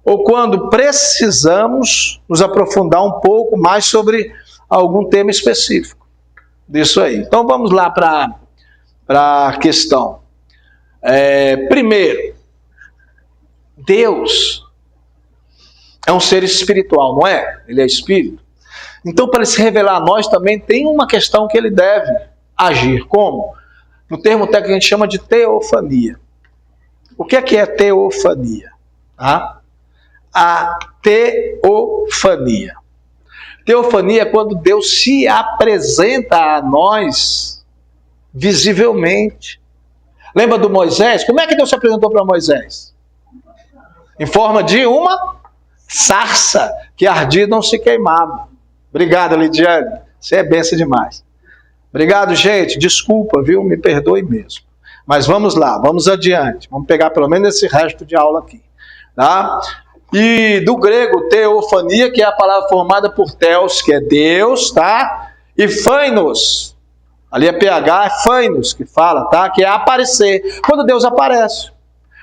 ou quando precisamos nos aprofundar um pouco mais sobre algum tema específico disso aí. Então vamos lá para a questão. Primeiro, Deus é um ser espiritual, não é? Ele é espírito. Então, para ele se revelar a nós, também tem uma questão que ele deve agir. Como? No termo técnico a gente chama de teofania. O que é teofania? Tá? A teofania. Teofania é quando Deus se apresenta a nós visivelmente. Lembra do Moisés? Como é que Deus se apresentou para Moisés? Em forma de uma sarça que ardia e não se queimava. Obrigado, Lidiane. Você é benção demais. Obrigado, gente. Desculpa, viu? Me perdoe mesmo. Mas vamos lá, vamos adiante. Vamos pegar pelo menos esse resto de aula aqui. Tá? E do grego, teofania, que é a palavra formada por theos, que é Deus, tá? E phainos, ali é PH, é phainos que fala, tá? Que é aparecer. Quando Deus aparece,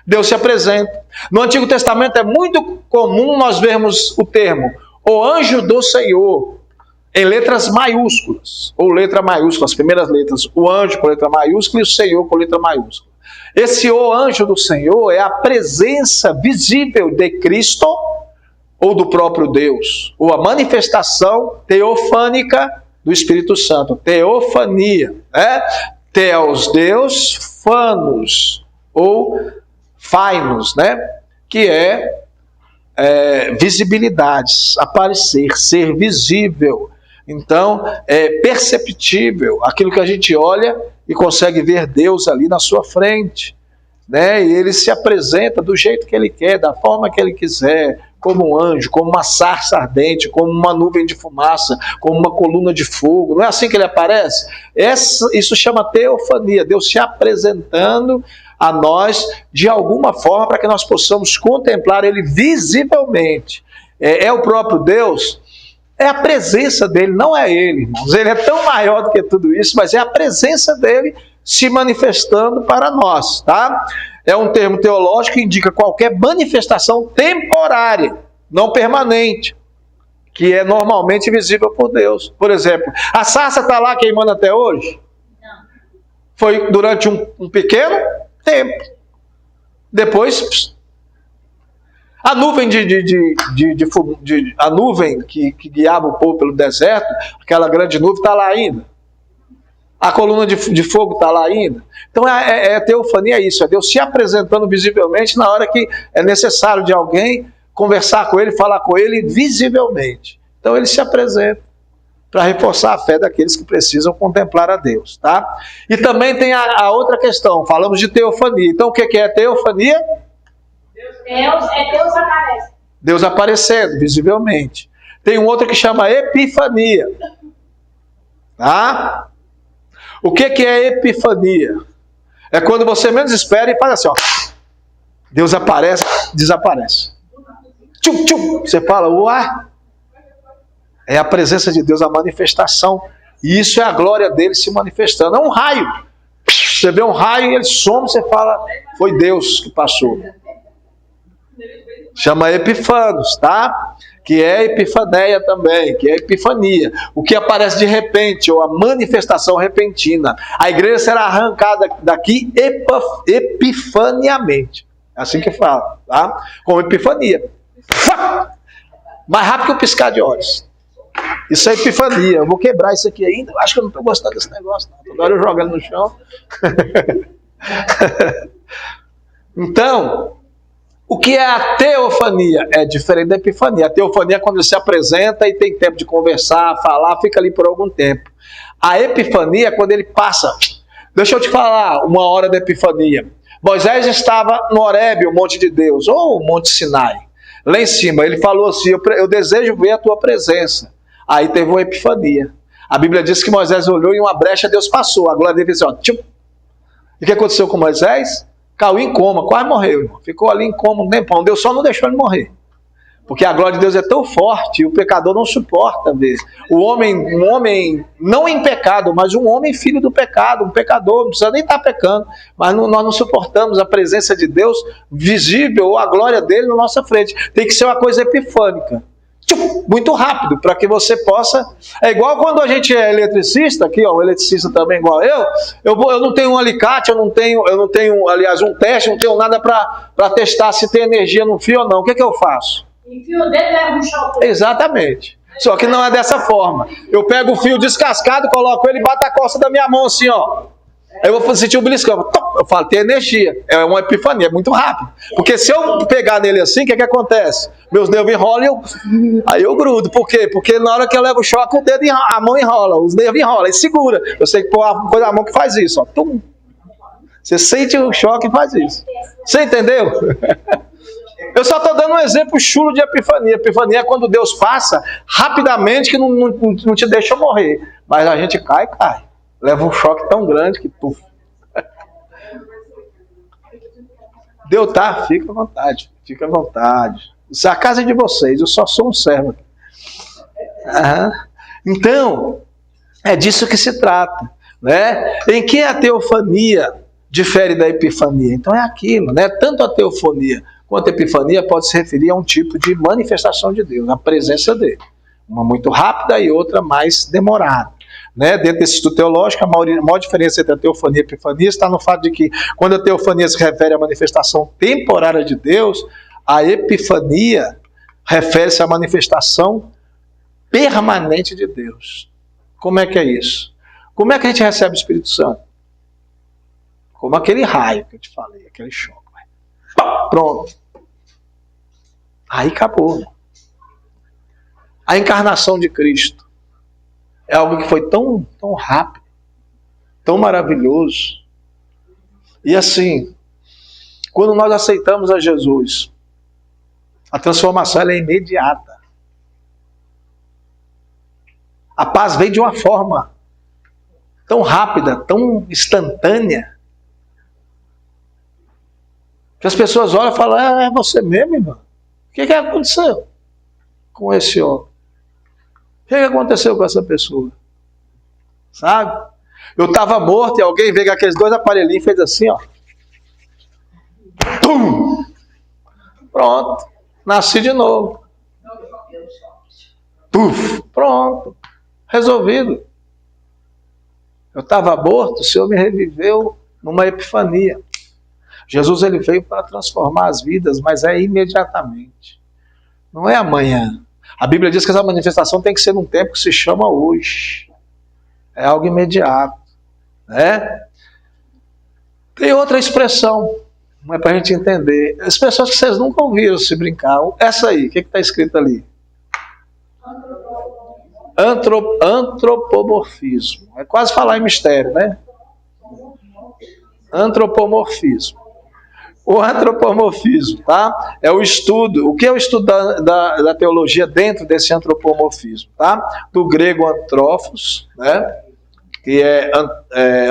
Deus se apresenta. No Antigo Testamento é muito comum nós vermos o termo o anjo do Senhor, em letras maiúsculas, ou letra maiúscula, as primeiras letras, o anjo com letra maiúscula e o Senhor com letra maiúscula. Esse o anjo do Senhor é a presença visível de Cristo, ou do próprio Deus, ou a manifestação teofânica do Espírito Santo, teofania, né? Theos, Deus, phanos, ou phainos, né? Que é visibilidades, aparecer, ser visível. Então, é perceptível aquilo que a gente olha e consegue ver Deus ali na sua frente, né? E ele se apresenta do jeito que ele quer, da forma que ele quiser, como um anjo, como uma sarça ardente, como uma nuvem de fumaça, como uma coluna de fogo. Não é assim que ele aparece? Isso chama teofania, Deus se apresentando a nós de alguma forma para que nós possamos contemplar ele visivelmente. É o próprio Deus, é a presença dele, não é ele, irmãos. Ele é tão maior do que tudo isso, mas é a presença dele se manifestando para nós, tá? É um termo teológico que indica qualquer manifestação temporária, não permanente, que é normalmente visível por Deus. Por exemplo, a sarça está lá queimando até hoje? Não. Foi durante um pequeno tempo. Depois, a nuvem a nuvem que guiava o povo pelo deserto, aquela grande nuvem está lá ainda. A coluna de fogo está lá ainda. Então a teofania é isso, é Deus se apresentando visivelmente na hora que é necessário de alguém conversar com ele, falar com ele visivelmente. Então ele se apresenta para reforçar a fé daqueles que precisam contemplar a Deus, tá? E também tem a outra questão, falamos de teofania. Então o que é teofania? Deus aparece. Deus aparecendo visivelmente. Tem um outro que chama epifania, tá? O que é epifania? É quando você menos espera e faz assim, ó. Deus aparece, desaparece. Tchum, tchum. Você fala, uai. É a presença de Deus, a manifestação. E isso é a glória dele se manifestando. É um raio. Você vê um raio e ele some, você fala, foi Deus que passou. Chama epifanos, tá? Que é epifaneia também, que é epifania. O que aparece de repente, ou a manifestação repentina. A igreja será arrancada daqui epifaniamente. É assim que fala, tá? Com epifania. Mais rápido que o piscar de olhos. Isso é epifania. Eu vou quebrar isso aqui ainda. Acho que eu não estou gostando desse negócio, não. Agora eu jogo ele no chão. Então, o que é a teofania? É diferente da epifania. A teofania é quando ele se apresenta e tem tempo de conversar, falar, fica ali por algum tempo. A epifania é quando ele passa. Deixa eu te falar uma hora da epifania. Moisés estava no Horebe, o monte de Deus, ou o monte Sinai. Lá em cima, ele falou assim, eu desejo ver a tua presença. Aí teve uma epifania. A Bíblia diz que Moisés olhou e uma brecha Deus passou. A glória dele fez assim, ó, tchum. E o que aconteceu com Moisés? Caiu em coma, quase morreu, irmão. Ficou ali em coma um tempão. Deus só não deixou ele morrer. Porque a glória de Deus é tão forte e o pecador não suporta ver. Um homem não em pecado, mas um homem filho do pecado, um pecador, não precisa nem estar pecando, mas nós não suportamos a presença de Deus visível ou a glória dele na nossa frente. Tem que ser uma coisa epifânica. Muito rápido, para que você possa... É igual quando a gente é eletricista, aqui ó, o eletricista também igual eu não tenho um alicate, eu não tenho, aliás, um teste, não tenho nada para testar se tem energia no fio ou não. O que eu faço? Enfia o dedo e leva um choque. Exatamente. Só que não é dessa forma. Eu pego o fio descascado, coloco ele e bato a costa da minha mão assim, ó. Aí eu vou sentir o beliscão. Eu falo, tem energia. É uma epifania, é muito rápido. Porque se eu pegar nele assim, o que acontece? Meus nervos enrolam aí eu grudo. Por quê? Porque na hora que eu levo o choque, o dedo a mão enrola, os nervos enrolam, e segura. Eu sei que pôr a coisa na mão que faz isso, ó. Tum. Você sente o choque e faz isso. Você entendeu? Eu só estou dando um exemplo chulo de epifania. Epifania é quando Deus passa rapidamente que não te deixa morrer. Mas a gente cai. Leva um choque tão grande que tu... Deu, tá? Fica à vontade. Fica à vontade. Isso é a casa de vocês. Eu só sou um servo. Então, é disso que se trata. Né? Em que a teofania difere da epifania? Então é aquilo. Né? Tanto a teofania quanto a epifania pode se referir a um tipo de manifestação de Deus, a presença dele. Uma muito rápida e outra mais demorada. Né? Dentro desse estudo teológico, a maior diferença entre a teofania e a epifania está no fato de que, quando a teofania se refere à manifestação temporária de Deus, a epifania refere-se à manifestação permanente de Deus. Como é que é isso? Como é que a gente recebe o Espírito Santo? Como aquele raio que eu te falei, aquele choque. Pronto. Aí acabou. A encarnação de Cristo é algo que foi tão rápido, tão maravilhoso. E assim, quando nós aceitamos a Jesus, a transformação ela é imediata. A paz vem de uma forma tão rápida, tão instantânea, que as pessoas olham e falam, é você mesmo, irmão? O que aconteceu com esse homem? O que aconteceu com essa pessoa? Sabe? Eu estava morto e alguém veio com aqueles dois aparelhinhos e fez assim, ó. Pum! Pronto. Nasci de novo. Puf! Pronto. Resolvido. Eu estava morto, o Senhor me reviveu numa epifania. Jesus ele veio para transformar as vidas, mas é imediatamente. Não é amanhã. A Bíblia diz que essa manifestação tem que ser num tempo que se chama hoje. É algo imediato. Né? Tem outra expressão, não é para a gente entender. Expressões que vocês nunca ouviram se brincar. Essa aí, o que está escrito ali? Antropomorfismo. É quase falar em mistério, né? Antropomorfismo. O antropomorfismo, tá? É o estudo. O que é o estudo da teologia dentro desse antropomorfismo, tá? Do grego antrófos, né? Que é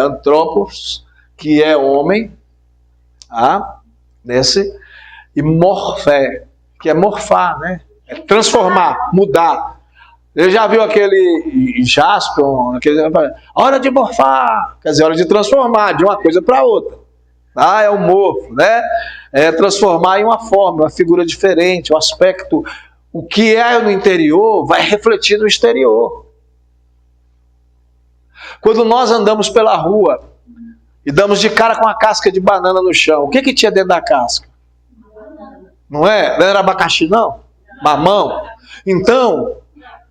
antropos, que é homem, tá? E morfé, que é morfar, né? É transformar, mudar. Ele já viu aquele Jaspion, hora de morfar, quer dizer, hora de transformar de uma coisa para outra. É o morfo, né? É transformar em uma forma, uma figura diferente, um aspecto. O que é no interior vai refletir no exterior. Quando nós andamos pela rua e damos de cara com a casca de banana no chão, o que tinha dentro da casca? Não é? Não era abacaxi, não? Mamão? Então,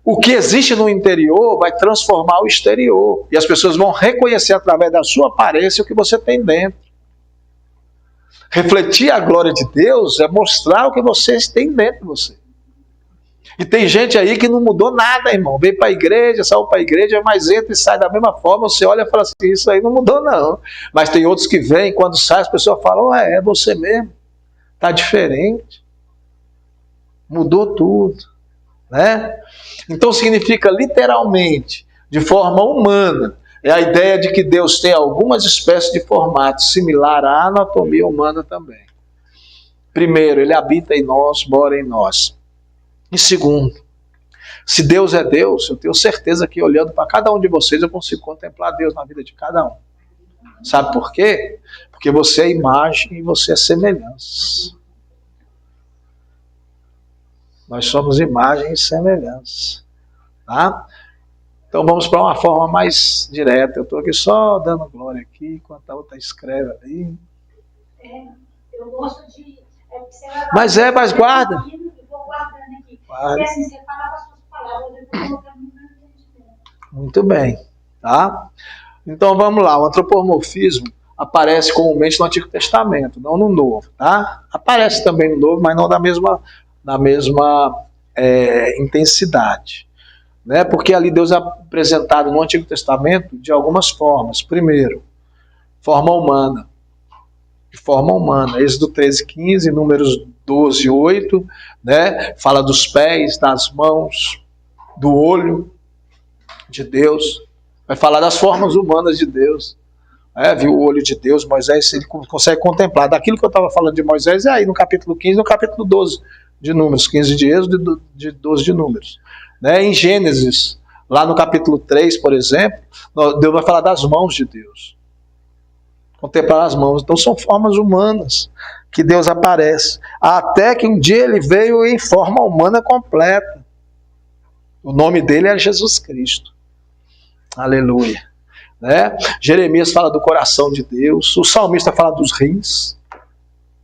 o que existe no interior vai transformar o exterior. E as pessoas vão reconhecer através da sua aparência o que você tem dentro. Refletir a glória de Deus é mostrar o que vocês têm dentro de você. E tem gente aí que não mudou nada, irmão. Veio para a igreja, saiu para a igreja, mas entra e sai da mesma forma. Você olha e fala assim, isso aí não mudou não. Mas tem outros que vêm, quando sai, as pessoas falam, é você mesmo. Está diferente. Mudou tudo. Né? Então significa literalmente, de forma humana, é a ideia de que Deus tem algumas espécies de formato similar à anatomia humana também. Primeiro, ele habita em nós, mora em nós. E segundo, se Deus é Deus, eu tenho certeza que olhando para cada um de vocês eu consigo contemplar Deus na vida de cada um. Sabe por quê? Porque você é imagem e você é semelhança. Nós somos imagem e semelhança. Tá? Então vamos para uma forma mais direta. Eu estou aqui só dando glória aqui, enquanto a outra escreve ali. Eu gosto de... Mas guarda. Eu vou guardando aqui. Guarda. Porque assim, você fala com as suas palavras, eu vou colocando no meu entendimento. Muito bem. Tá? Então vamos lá. O antropomorfismo aparece comumente no Antigo Testamento, não no Novo. Tá? Aparece também no Novo, mas não da mesma intensidade. Né? Porque ali Deus é apresentado no Antigo Testamento de algumas formas. Primeiro, forma humana. De forma humana. Êxodo 13:15, Números 12:8, né? Fala dos pés, das mãos, do olho de Deus. Vai falar das formas humanas de Deus. Viu o olho de Deus, Moisés, ele consegue contemplar. Daquilo que eu estava falando de Moisés, é aí no capítulo 15, no capítulo 12 de Números, 15 de Êxodo e 12 de Números. Né? Em Gênesis, lá no capítulo 3, por exemplo, Deus vai falar das mãos de Deus. Contemplar as mãos. Então são formas humanas que Deus aparece. Até que um dia ele veio em forma humana completa. O nome dele é Jesus Cristo. Aleluia. Né? Jeremias fala do coração de Deus. O salmista fala dos rins.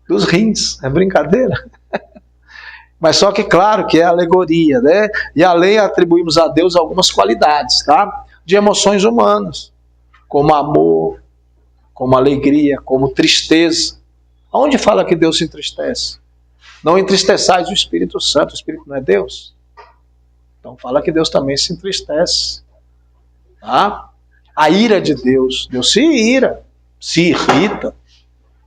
Dos rins. É brincadeira? Mas só que, claro, que é alegoria, né? E além atribuímos a Deus algumas qualidades, tá? De emoções humanas, como amor, como alegria, como tristeza. Onde fala que Deus se entristece? Não entristeçais o Espírito Santo, o Espírito não é Deus? Então fala que Deus também se entristece. Tá? A ira de Deus, Deus se ira, se irrita.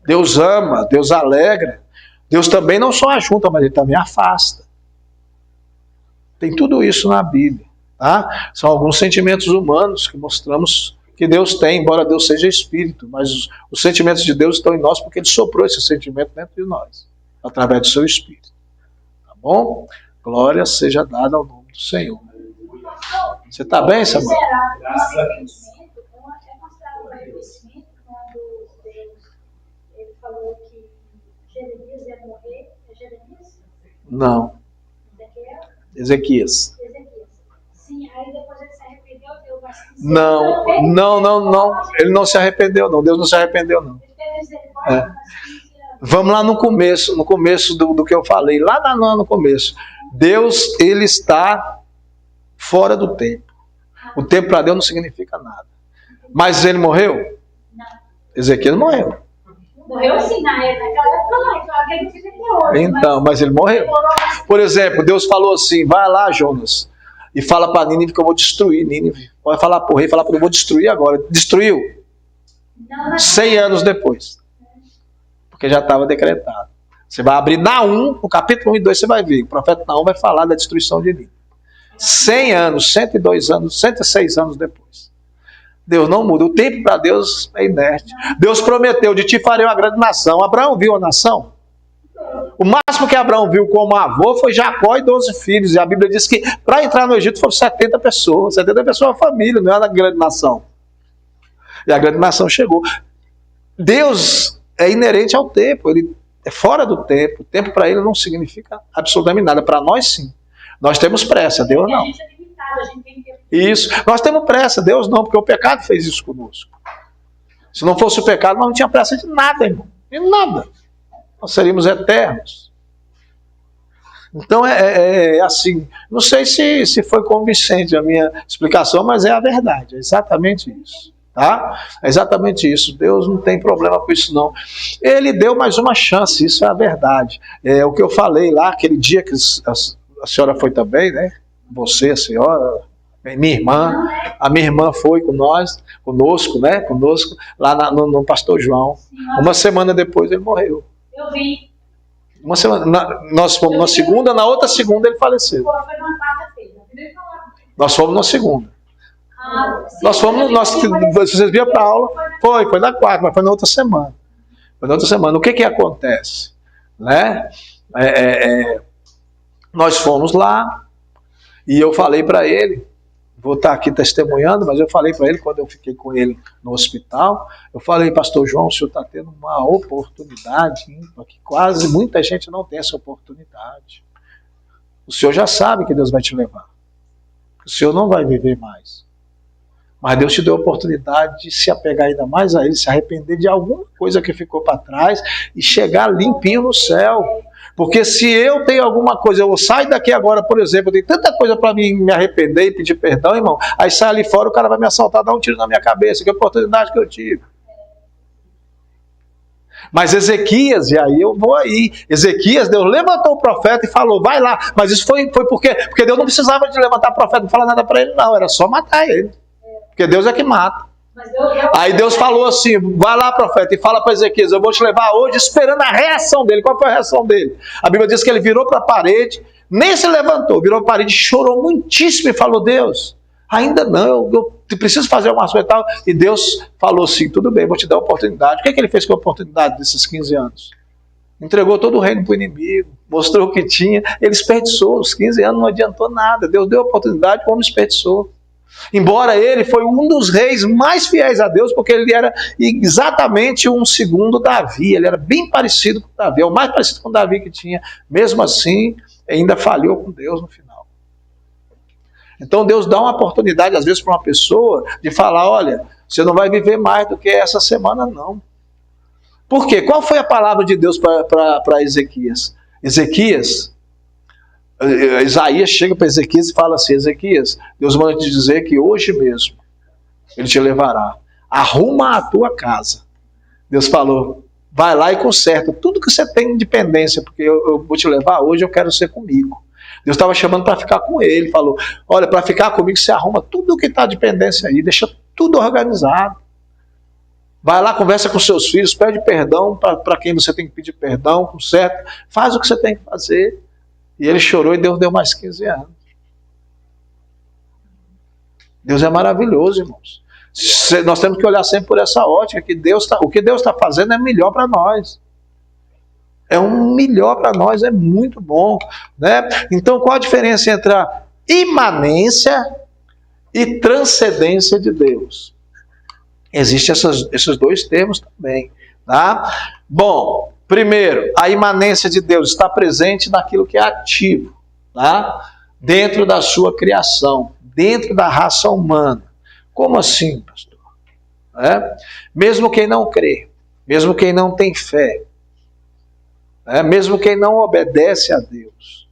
Deus ama, Deus alegra. Deus também não só ajunta, mas ele também afasta. Tem tudo isso na Bíblia. Tá? São alguns sentimentos humanos que mostramos que Deus tem, embora Deus seja Espírito. Mas os sentimentos de Deus estão em nós porque ele soprou esse sentimento dentro de nós, através do seu Espírito. Tá bom? Glória seja dada ao nome do Senhor. Você está bem, Samuel? Graças a Deus. É considerado um arrependimento quando Deus ele falou que Jeremias ia morrer. É Jeremias? Não. Ezequias. Sim, aí depois ele se arrependeu, deu bastante. Não. Ele não se arrependeu, não. Deus não se arrependeu, não. Vamos lá no começo do que eu falei. Lá no começo. Deus, ele está fora do tempo. O tempo para Deus não significa nada. Mas ele morreu? Não. Ezequias morreu. Morreu sim, naquela época não, então aquele que fica hoje. Então, mas ele morreu. Por exemplo, Deus falou assim, vai lá, Jonas, e fala para Nínive que eu vou destruir Nínive. Pode falar para o rei, falar para ele, eu vou destruir agora. Destruiu. 100 anos depois. Porque já estava decretado. Você vai abrir Naum, no capítulo 1 e 2, você vai ver. O profeta Naum vai falar da destruição de Nínive. 100 anos, 102 anos, 106 anos depois. Deus não muda. O tempo para Deus é inerte. Deus prometeu, de ti farei uma grande nação. Abraão viu a nação? O máximo que Abraão viu como avô foi Jacó e 12 filhos. E a Bíblia diz que para entrar no Egito foram 70 pessoas. 70 pessoas é uma família, não é uma grande nação. E a grande nação chegou. Deus é inerente ao tempo. Ele é fora do tempo. O tempo para ele não significa absolutamente nada. Para nós, sim. Nós temos pressa, Deus não. A gente é limitado, a gente tem que... Isso. Nós temos pressa, Deus não, porque o pecado fez isso conosco. Se não fosse o pecado, nós não tínhamos pressa de nada, irmão. De nada. Nós seríamos eternos. Então é assim. Não sei se foi convincente a minha explicação, mas é a verdade. É exatamente isso. Tá? É exatamente isso. Deus não tem problema com isso, não. Ele deu mais uma chance, isso é a verdade. É o que eu falei lá, aquele dia que a senhora foi também, né? Você, a senhora, minha irmã, a minha irmã foi conosco, né? Conosco, lá no Pastor João. Uma semana depois ele morreu. Eu vi. Uma semana, nós fomos na segunda, na outra segunda ele faleceu. Foi na quarta-feira. Nós fomos na segunda. Nós fomos, vocês viram para a aula, foi na quarta, mas foi na outra semana. Foi na outra semana. O que acontece? Né? Nós fomos lá e eu falei para ele, vou estar aqui testemunhando, mas eu falei para ele quando eu fiquei com ele no hospital, eu falei, pastor João, o senhor está tendo uma oportunidade ímpar, que quase muita gente não tem essa oportunidade. O senhor já sabe que Deus vai te levar. O senhor não vai viver mais. Mas Deus te deu a oportunidade de se apegar ainda mais a Ele, se arrepender de alguma coisa que ficou para trás e chegar limpinho no céu. Porque se eu tenho alguma coisa, eu saio daqui agora, por exemplo, eu tenho tanta coisa para me arrepender e pedir perdão, irmão, aí sai ali fora, o cara vai me assaltar, dar um tiro na minha cabeça, que oportunidade que eu tive. Mas Ezequias, e aí eu vou aí, Ezequias, Deus levantou o profeta e falou, vai lá, mas isso foi porque Deus não precisava de levantar o profeta, não falar nada para ele não, era só matar ele. Porque Deus é que mata. Aí Deus falou assim, vai lá, profeta, e fala para Ezequias, eu vou te levar hoje esperando a reação dele. Qual foi a reação dele? A Bíblia diz que ele virou para a parede, nem se levantou, virou para a parede, chorou muitíssimo e falou, Deus, ainda não, eu preciso fazer uma ação e tal. E Deus falou assim, tudo bem, vou te dar a oportunidade. O que é que ele fez com a oportunidade desses 15 anos? Entregou todo o reino para o inimigo, mostrou o que tinha, ele desperdiçou, os 15 anos não adiantou nada, Deus deu a oportunidade, o homem desperdiçou. Embora ele foi um dos reis mais fiéis a Deus, porque ele era exatamente um segundo Davi, ele era bem parecido com Davi, é o mais parecido com Davi que tinha, mesmo assim, ainda falhou com Deus no final. Então Deus dá uma oportunidade, às vezes, para uma pessoa, de falar, olha, você não vai viver mais do que essa semana, não. Por quê? Qual foi a palavra de Deus para Ezequias? Isaías chega para Ezequias e fala assim, Ezequias, Deus manda te dizer que hoje mesmo Ele te levará, arruma a tua casa. Deus falou, vai lá e conserta tudo que você tem de dependência, porque eu vou te levar hoje, eu quero ser comigo. Deus estava chamando para ficar com ele, falou, olha, para ficar comigo você arruma tudo que está de dependência aí, deixa tudo organizado. Vai lá, conversa com seus filhos, pede perdão para quem você tem que pedir perdão, conserta, faz o que você tem que fazer. E ele chorou e Deus deu mais 15 anos. Deus é maravilhoso, irmãos. Nós temos que olhar sempre por essa ótica, que o que Deus está fazendo é melhor para nós. É um melhor para nós, é muito bom. Né? Então, qual a diferença entre a imanência e transcendência de Deus? Existem esses dois termos também. Tá? Bom, primeiro, a imanência de Deus está presente naquilo que é ativo, tá? Dentro da sua criação, dentro da raça humana. Como assim, pastor? Mesmo quem não crê, mesmo quem não tem fé, mesmo quem não obedece a Deus,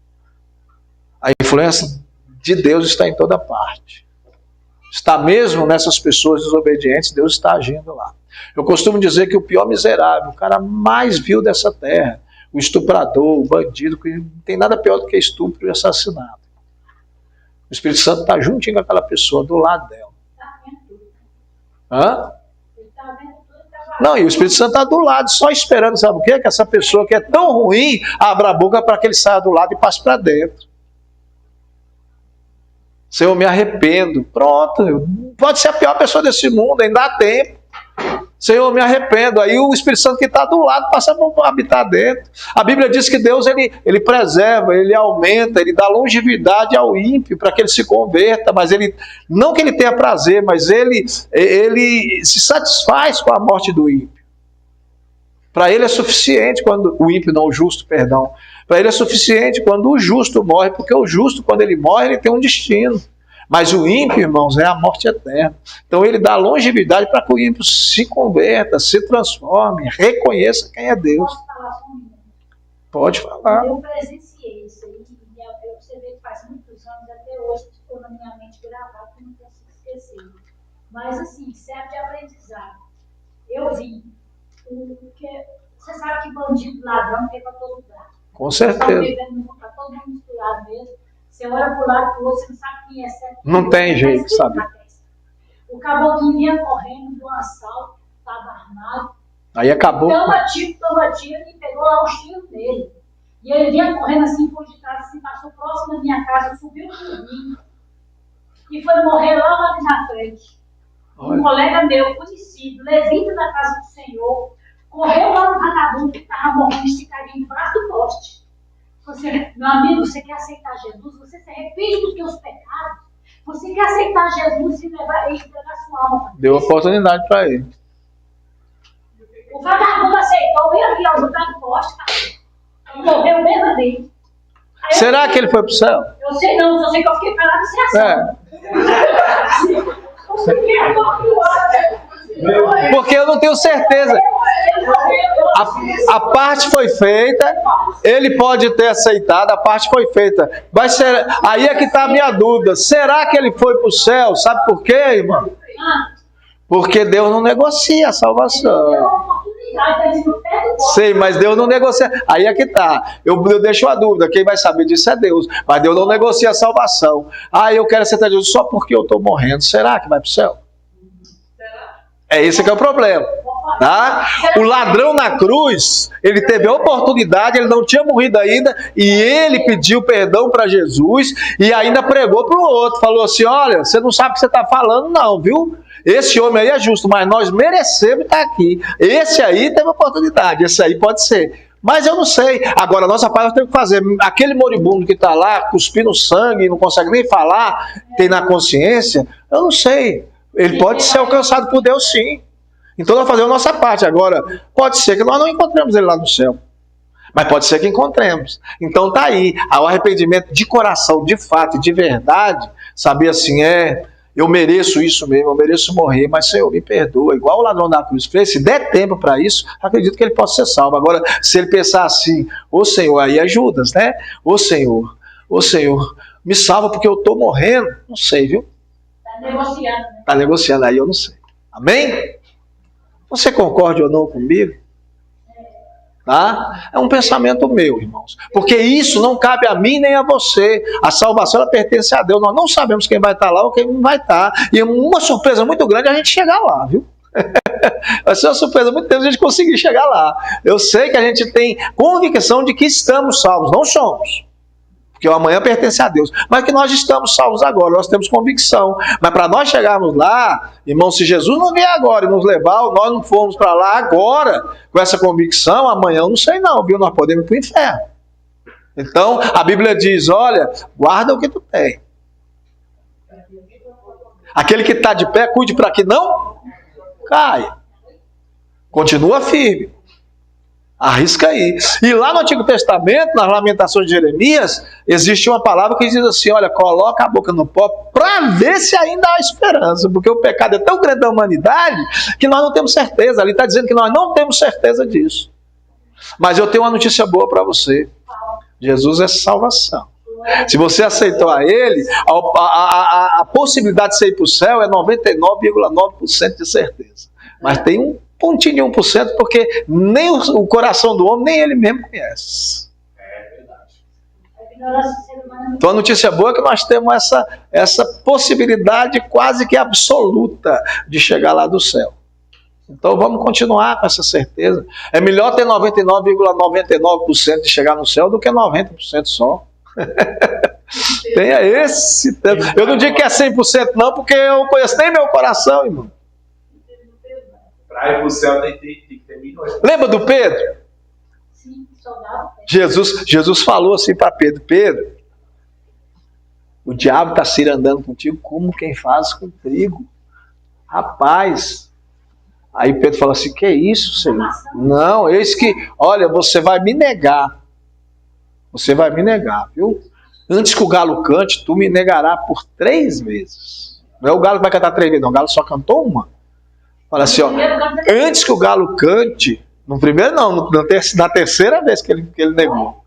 a influência de Deus está em toda parte. Está mesmo nessas pessoas desobedientes, Deus está agindo lá. Eu costumo dizer que o pior miserável, o cara mais vil dessa terra, o estuprador, o bandido, que não tem nada pior do que estupro e assassinato. O Espírito Santo está juntinho com aquela pessoa, do lado dela. Hã? Não, e o Espírito Santo está do lado, só esperando, sabe o quê? Que essa pessoa que é tão ruim, abra a boca para que ele saia do lado e passe para dentro. Senhor, eu me arrependo. Pronto, pode ser a pior pessoa desse mundo, ainda há tempo. Senhor, eu me arrependo. Aí o Espírito Santo que está do lado passa a habitar dentro. A Bíblia diz que Deus ele preserva, ele aumenta, ele dá longevidade ao ímpio para que ele se converta, mas ele não que ele tenha prazer, mas ele se satisfaz com a morte do ímpio. Para ele é suficiente quando o ímpio, não o justo, perdão. Para ele é suficiente quando o justo morre, porque o justo, quando ele morre, ele tem um destino. Mas o ímpio, irmãos, é a morte eterna. Então ele dá longevidade para que o ímpio se converta, se transforme, reconheça quem é Deus. Posso falar comigo? Pode falar. Eu presenciei isso aí, e você vê que faz muitos anos, até hoje ficou na minha mente gravado, que eu não consigo esquecer. Mas assim, serve de aprendizado. Eu vi, porque você sabe que bandido, ladrão tem para todo lugar. Com certeza. Está todo mundo misturado mesmo. Você olha para o lado para o outro, você não sabe quem é certo. Não tem jeito, sabe? O caboclo vinha correndo de um assalto, estava armado. Aí acabou. Toma tiro e pegou lá o tiro dele. E ele vinha correndo assim por detrás, assim, passou próximo da minha casa, subiu no caminho e foi morrer lá ali na frente. Um colega meu, conhecido, levita da casa do Senhor, correu lá no vagabundo que estava morrendo esticadinho debaixo do poste. Meu amigo, você quer aceitar Jesus? Você se arrepende dos seus pecados? Você quer aceitar Jesus e entregar sua alma? Deu oportunidade para ele. O vagabundo aceitou, veio aqui ao lugar do poste, cara. Morreu mesmo ali. Será que ele foi para o céu? Eu sei não, só sei que eu fiquei parado sem ação. Porque eu não tenho certeza. A parte foi feita, ele pode ter aceitado, a parte foi feita. Aí é que está a minha dúvida. Será que ele foi para o céu? Sabe por quê, irmão? Porque Deus não negocia a salvação. Sei, mas Deus não negocia. Aí é que está. Eu deixo a dúvida. Quem vai saber disso é Deus. Mas Deus não negocia a salvação. Eu quero aceitar Jesus só porque eu estou morrendo. Será que vai para o céu? É esse que é o problema. Tá? O ladrão na cruz, ele teve a oportunidade, ele não tinha morrido ainda, e ele pediu perdão para Jesus e ainda pregou para o outro. Falou assim: olha, você não sabe o que você está falando não, viu? Esse homem aí é justo, mas nós merecemos estar aqui. Esse aí teve oportunidade, esse aí pode ser. Mas eu não sei. Agora, a nossa parte nós temos que fazer. Aquele moribundo que está lá, cuspindo sangue, não consegue nem falar, tem na consciência, eu não sei. Ele pode ser alcançado por Deus, sim. Então nós fazemos a nossa parte. Agora, pode ser que nós não encontremos ele lá no céu. Mas pode ser que encontremos. Então tá aí. O arrependimento de coração, de fato e de verdade. Saber assim, eu mereço isso mesmo, eu mereço morrer, mas Senhor, me perdoa. Igual o ladrão da cruz fez. Se der tempo para isso, acredito que ele possa ser salvo. Agora, se ele pensar assim, ô Senhor, aí é Judas, né? Ô Senhor, me salva porque eu estou morrendo. Não sei, viu? Está negociando aí, eu não sei. Amém? Você concorda ou não comigo? Tá? É um pensamento meu, irmãos. Porque isso não cabe a mim nem a você. A salvação ela pertence a Deus. Nós não sabemos quem vai estar lá ou quem não vai estar. E é uma surpresa muito grande a gente chegar lá, viu? Vai ser uma surpresa muito grande a gente conseguir chegar lá. Eu sei que a gente tem convicção de que estamos salvos. Não somos. Porque o amanhã pertence a Deus. Mas que nós estamos salvos agora, nós temos convicção. Mas para nós chegarmos lá, irmão, se Jesus não vier agora e nos levar, nós não formos para lá agora, com essa convicção, amanhã eu não sei não, viu? Nós podemos ir para o inferno. Então, a Bíblia diz, olha, guarda o que tu tem. Aquele que está de pé, cuide para que não caia. Continua firme. Arrisca aí. E lá no Antigo Testamento, nas Lamentações de Jeremias, existe uma palavra que diz assim, olha, coloca a boca no pó para ver se ainda há esperança, porque o pecado é tão grande da humanidade que nós não temos certeza. Ali está dizendo que nós não temos certeza disso. Mas eu tenho uma notícia boa para você. Jesus é salvação. Se você aceitou a Ele, a possibilidade de você ir para o céu é 99,9% de certeza. Mas tem um pontinho de 1%, porque nem o coração do homem, nem ele mesmo conhece. É verdade. Então a notícia boa é que nós temos essa possibilidade quase que absoluta de chegar lá do céu. Então vamos continuar com essa certeza. É melhor ter 99,99% de chegar no céu do que 90% só. Tenha esse tempo. Eu não digo que é 100% não, porque eu conheço nem meu coração, irmão. Para ir para o céu tem que ter milhões. Lembra do Pedro? Sim, soldado. Jesus falou assim para Pedro: Pedro, o diabo está se andando contigo como quem faz com trigo. Rapaz. Aí Pedro falou assim: que isso, Senhor? Não, eis que, olha, você vai me negar. Você vai me negar, viu? Antes que o galo cante, tu me negará por 3 vezes. Não é o galo que vai cantar 3 vezes, não. O galo só cantou uma. Fala assim, ó, antes que o galo cante, no primeiro não, na terceira vez que ele negou.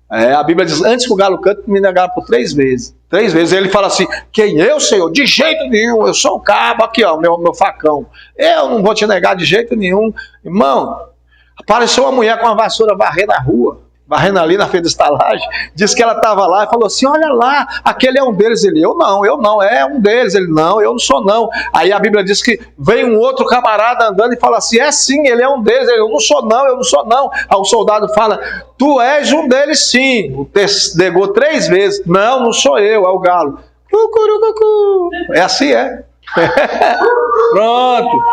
A Bíblia diz, antes que o galo cante, me negará por 3 vezes. 3 vezes. Ele fala assim, quem eu, Senhor? De jeito nenhum, eu sou um cabo, aqui ó, meu facão. Eu não vou te negar de jeito nenhum. Irmão, apareceu uma mulher com uma vassoura varrendo a rua. Varrendo ali na frente da estalagem, disse que ela estava lá e falou assim, olha lá, aquele é um deles. Ele, eu não, é um deles. Ele, não, eu não sou não. Aí a Bíblia diz que vem um outro camarada andando e fala assim, é sim, ele é um deles. Ele, eu não sou não. Aí o soldado fala, tu és um deles sim. Negou 3 vezes, não sou eu, é o galo. Cucurucucu. É assim, é. Pronto.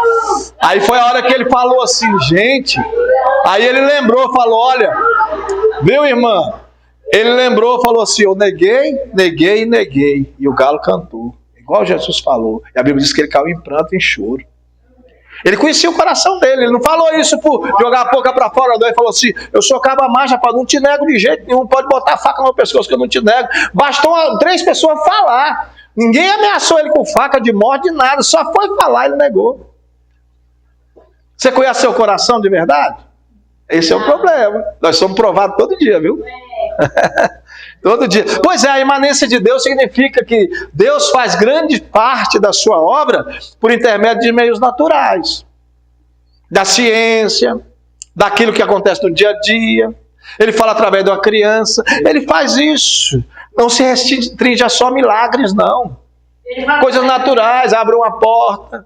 Aí foi a hora que ele falou assim, gente. Aí ele lembrou, falou, olha, viu, irmã? Ele lembrou, falou assim, eu neguei, neguei e neguei. E o galo cantou, igual Jesus falou. E a Bíblia diz que ele caiu em pranto e em choro. Ele conhecia o coração dele, ele não falou isso por jogar a boca para fora, não. Ele falou assim, eu sou caba-macho, rapaz, não te nego de jeito nenhum, pode botar a faca no meu pescoço que eu não te nego. Bastou 3 pessoas falar, ninguém ameaçou ele com faca de morte, de nada, só foi falar e ele negou. Você conhece seu coração de verdade? Esse é o problema, nós somos provados todo dia, viu? Todo dia. Pois é, a imanência de Deus significa que Deus faz grande parte da sua obra por intermédio de meios naturais, da ciência, daquilo que acontece no dia a dia. Ele fala através de uma criança, ele faz isso. Não se restringe a só milagres, não. Coisas naturais, abre uma porta.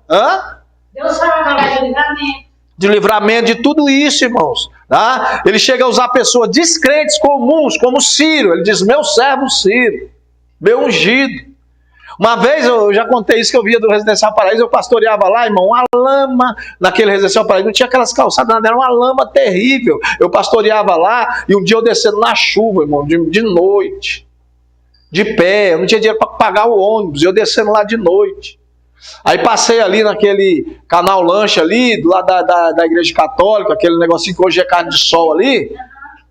Deus fala através de livramento. De livramento, de tudo isso, irmãos. Tá? Ele chega a usar pessoas descrentes, comuns, como Ciro. Ele diz, meu servo Ciro, meu ungido. Uma vez, eu já contei isso, que eu via do Residencial Paraíso, eu pastoreava lá, irmão, uma lama naquele Residencial Paraíso, não tinha aquelas calçadas, nada, era uma lama terrível. Eu pastoreava lá, e um dia eu descendo na chuva, irmão, de noite, de pé, eu não tinha dinheiro para pagar o ônibus, eu descendo lá de noite. Aí passei ali naquele canal lanche ali, do lado da igreja católica, aquele negocinho que hoje é carne de sol ali.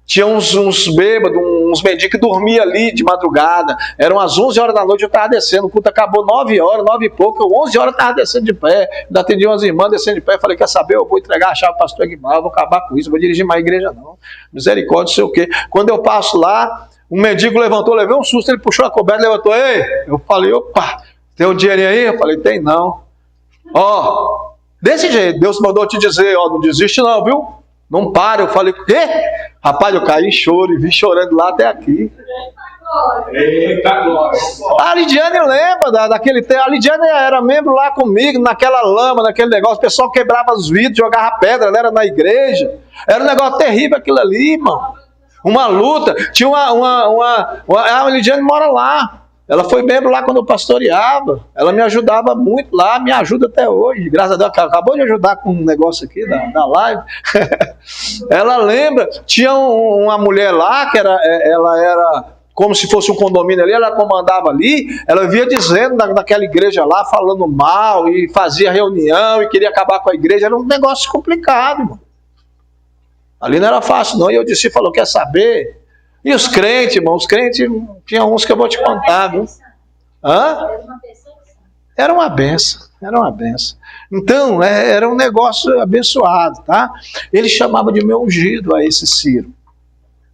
Tinha uns bêbados, uns mendigos que dormiam ali de madrugada. Eram às 11 horas da noite, eu estava descendo. O culto acabou 9 horas, 9 e pouco. 11 horas eu estava descendo de pé. Ainda atendi umas irmãs descendo de pé. Falei, quer saber? Eu vou entregar a chave para o pastor Aguimar, vou acabar com isso, vou dirigir mais a igreja não. Misericórdia, não sei o quê. Quando eu passo lá, um mendigo levantou, levei um susto, ele puxou a coberta, levantou, ei! Eu falei, opa! Tem um dinheirinho aí? Eu falei, tem não. Ó, desse jeito, Deus mandou te dizer, ó, não desiste não, viu? Não para. Eu falei, quê? Rapaz, eu caí em choro e vim chorando lá até aqui. Eita glória. A Lidiane lembra daquele tempo. A Lidiane era membro lá comigo, naquela lama, naquele negócio. O pessoal quebrava os vidros, jogava pedra, ela era na igreja. Era um negócio terrível aquilo ali, irmão. Uma luta. Tinha a Lidiane mora lá. Ela foi membro lá quando eu pastoreava. Ela me ajudava muito lá, me ajuda até hoje. Graças a Deus, acabou de ajudar com um negócio aqui da live. Ela lembra, tinha uma mulher lá, que ela era como se fosse um condomínio ali, ela comandava ali, ela via dizendo daquela igreja lá, falando mal, e fazia reunião, e queria acabar com a igreja. Era um negócio complicado, irmão. Ali não era fácil não, e eu disse, falou, quer saber? E os crentes, irmão, os crentes, tinha uns que eu vou te contar, viu? Era uma benção, era uma benção. Então, era um negócio abençoado, tá? Ele chamava de meu ungido a esse Ciro.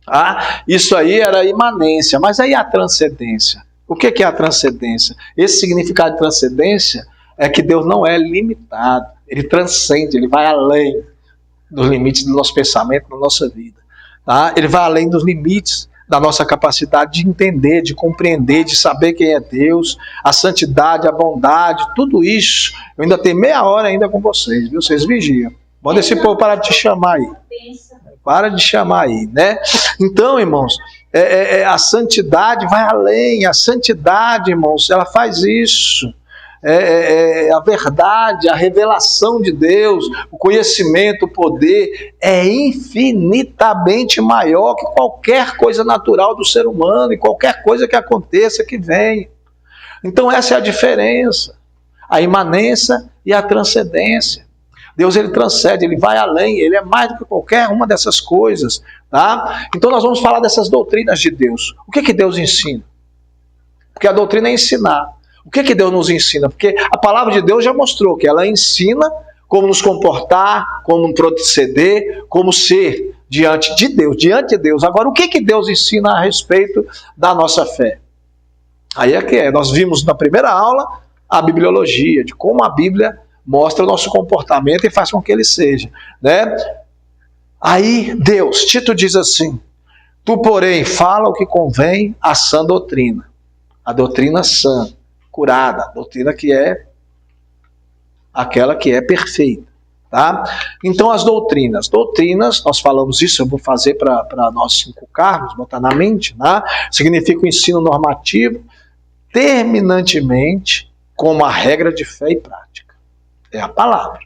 Tá? Isso aí era a imanência, mas aí a transcendência. O que é a transcendência? Esse significado de transcendência é que Deus não é limitado, ele transcende, ele vai além dos limites do nosso pensamento, da nossa vida. Tá? Ele vai além dos limites da nossa capacidade de entender, de compreender, de saber quem é Deus, a santidade, a bondade, tudo isso. Eu ainda tenho meia hora ainda com vocês, viu? Vocês vigiam. Manda esse povo parar de te chamar aí. Para de chamar aí, né? Então, irmãos, a santidade vai além. A santidade, irmãos, ela faz isso. A verdade, a revelação de Deus, o conhecimento, o poder é infinitamente maior que qualquer coisa natural do ser humano e qualquer coisa que aconteça, que venha. Então essa é a diferença, a imanência e a transcendência. Deus, ele transcende, ele vai além, ele é mais do que qualquer uma dessas coisas, tá? Então nós vamos falar dessas doutrinas de Deus. O que Deus ensina? Porque a doutrina é ensinar. O que Deus nos ensina? Porque a palavra de Deus já mostrou que ela ensina como nos comportar, como proceder, como ser diante de Deus, diante de Deus. Agora, o que Deus ensina a respeito da nossa fé? Aí é que é. Nós vimos na primeira aula a bibliologia, de como a Bíblia mostra o nosso comportamento e faz com que ele seja, né? Aí Deus, Tito diz assim, tu, porém, fala o que convém à sã doutrina, a doutrina sã, curada, a doutrina que é aquela que é perfeita, tá? Então as doutrinas, nós falamos isso, eu vou fazer para nós inculcarmos, botar na mente, né? Significa o ensino normativo, terminantemente, como a regra de fé e prática. É a palavra,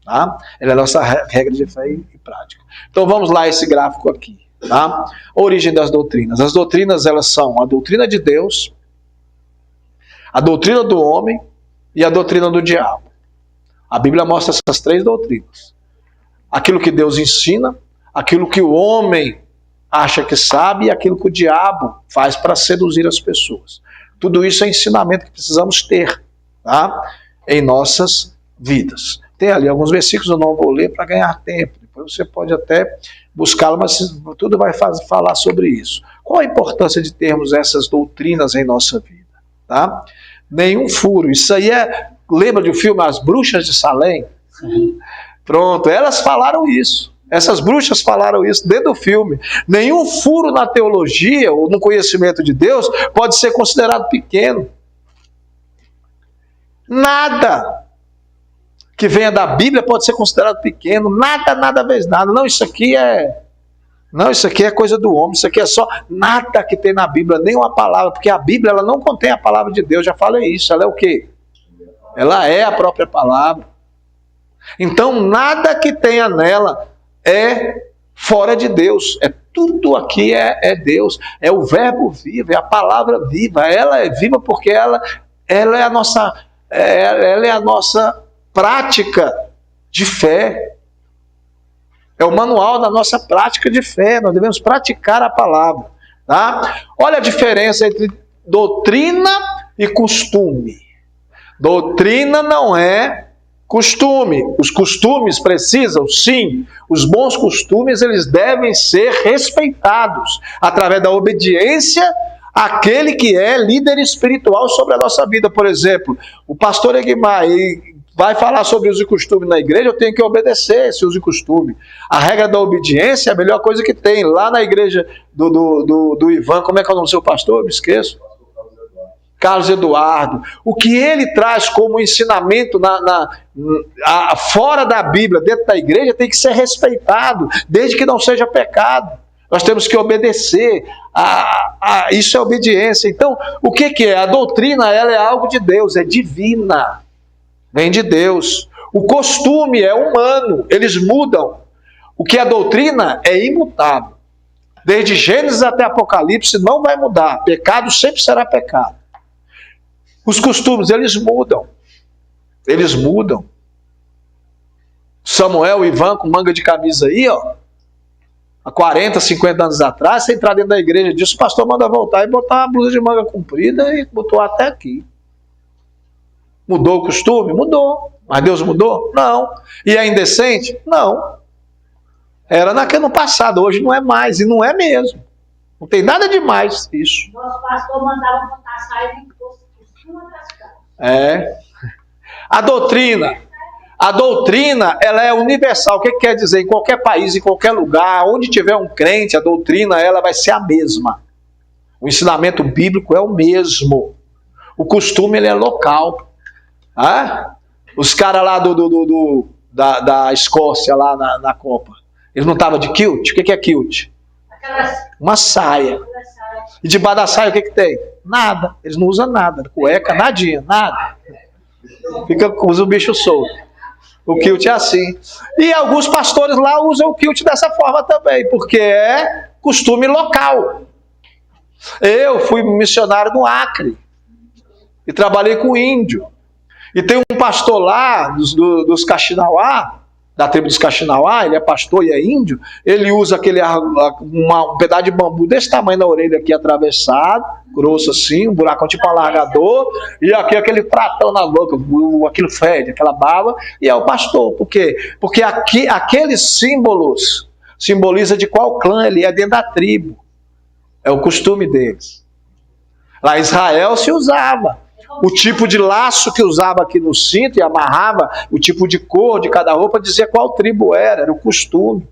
tá? Ela é a nossa regra de fé e prática. Então vamos lá esse gráfico aqui, Tá? A origem das doutrinas. As doutrinas, elas são a doutrina de Deus, a doutrina do homem e a doutrina do diabo. A Bíblia mostra essas três doutrinas. Aquilo que Deus ensina, aquilo que o homem acha que sabe e aquilo que o diabo faz para seduzir as pessoas. Tudo isso é ensinamento que precisamos ter, tá? Em nossas vidas. Tem ali alguns versículos, eu não vou ler para ganhar tempo. Depois você pode até buscá-lo, mas tudo vai falar sobre isso. Qual a importância de termos essas doutrinas em nossa vida? Tá? Nenhum furo. Isso aí é... Lembra do filme As Bruxas de Salem? Sim. Pronto, elas falaram isso. Essas bruxas falaram isso dentro do filme. Nenhum furo na teologia ou no conhecimento de Deus pode ser considerado pequeno. Nada que venha da Bíblia pode ser considerado pequeno. Nada vez nada. Não, isso aqui é coisa do homem. Isso aqui é só nada que tem na Bíblia, nem uma palavra, porque a Bíblia ela não contém a palavra de Deus. Já falei isso. Ela é o quê? Ela é a própria palavra. Então, nada que tenha nela é fora de Deus. Tudo aqui é Deus. É o verbo vivo, é a palavra viva. Ela é viva porque ela é a nossa prática de fé. É o manual da nossa prática de fé. Nós devemos praticar a palavra. Tá? Olha a diferença entre doutrina e costume. Doutrina não é costume. Os costumes precisam, sim. Os bons costumes, eles devem ser respeitados através da obediência àquele que é líder espiritual sobre a nossa vida. Por exemplo, o pastor Egmar vai falar sobre uso e costume na igreja, eu tenho que obedecer esse uso e costume. A regra da obediência é a melhor coisa que tem. Lá na igreja do Ivan, como é que é o nome do seu pastor? Eu me esqueço. Carlos Eduardo, o que ele traz como ensinamento fora da Bíblia, dentro da igreja, tem que ser respeitado, desde que não seja pecado. Nós temos que obedecer, isso é obediência. Então, o que é? A doutrina, ela é algo de Deus, é divina, vem de Deus. O costume é humano, eles mudam. O que é a doutrina é imutável. Desde Gênesis até Apocalipse não vai mudar, pecado sempre será pecado. Os costumes, eles mudam. Eles mudam. Samuel e Ivan com manga de camisa aí, ó. Há 40, 50 anos atrás, você entrar dentro da igreja disso, o pastor manda voltar e botar uma blusa de manga comprida e botou até aqui. Mudou o costume? Mudou. Mas Deus mudou? Não. E é indecente? Não. Era no passado, hoje não é mais. E não é mesmo. Não tem nada demais isso. Nosso pastor mandava botar saia de costura. A doutrina, ela é universal. O que quer dizer? Em qualquer país, em qualquer lugar, onde tiver um crente, a doutrina ela vai ser a mesma. O ensinamento bíblico é o mesmo. O costume ele é local. Os caras lá da Escócia, lá na Copa, eles não estavam de kilt? O que é kilt? Uma saia. E debaixo da saia o que tem? Nada. Eles não usam nada. Cueca, nadinha, nada. Usa o bicho solto. O kilt é assim. E alguns pastores lá usam o kilt dessa forma também, porque é costume local. Eu fui missionário no Acre e trabalhei com índio. E tem um pastor lá, dos Kaxinawá, da tribo dos Kaxinawá, ele é pastor e é índio, ele usa um pedaço de bambu desse tamanho na orelha aqui atravessado, grosso assim, um buracão tipo alargador, e aqui aquele pratão na boca, aquilo fede, aquela baba, e é o pastor. Por quê? Porque aqueles símbolos simboliza de qual clã ele é dentro da tribo. É o costume deles. Lá em Israel se usava. O tipo de laço que usava aqui no cinto e amarrava, o tipo de cor de cada roupa, dizia qual tribo era o costume.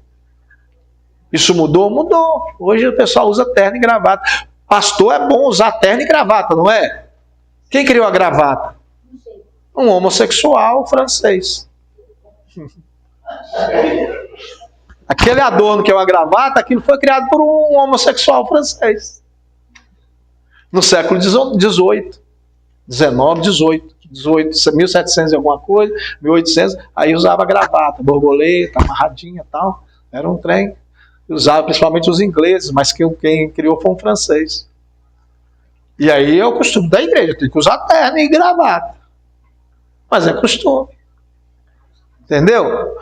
Isso mudou? Mudou. Hoje o pessoal usa terno e gravata. Pastor é bom usar terno e gravata, não é? Quem criou a gravata? Um homossexual francês. Aquele adorno que é uma gravata, aquilo foi criado por um homossexual francês. No século XVIII. 19, 18, 1700 e alguma coisa, 1800, aí usava gravata, borboleta, amarradinha e tal, era um trem Usava principalmente os ingleses, mas quem criou foi um francês. E aí é o costume da igreja, tem que usar terno e gravata. Mas é costume. Entendeu?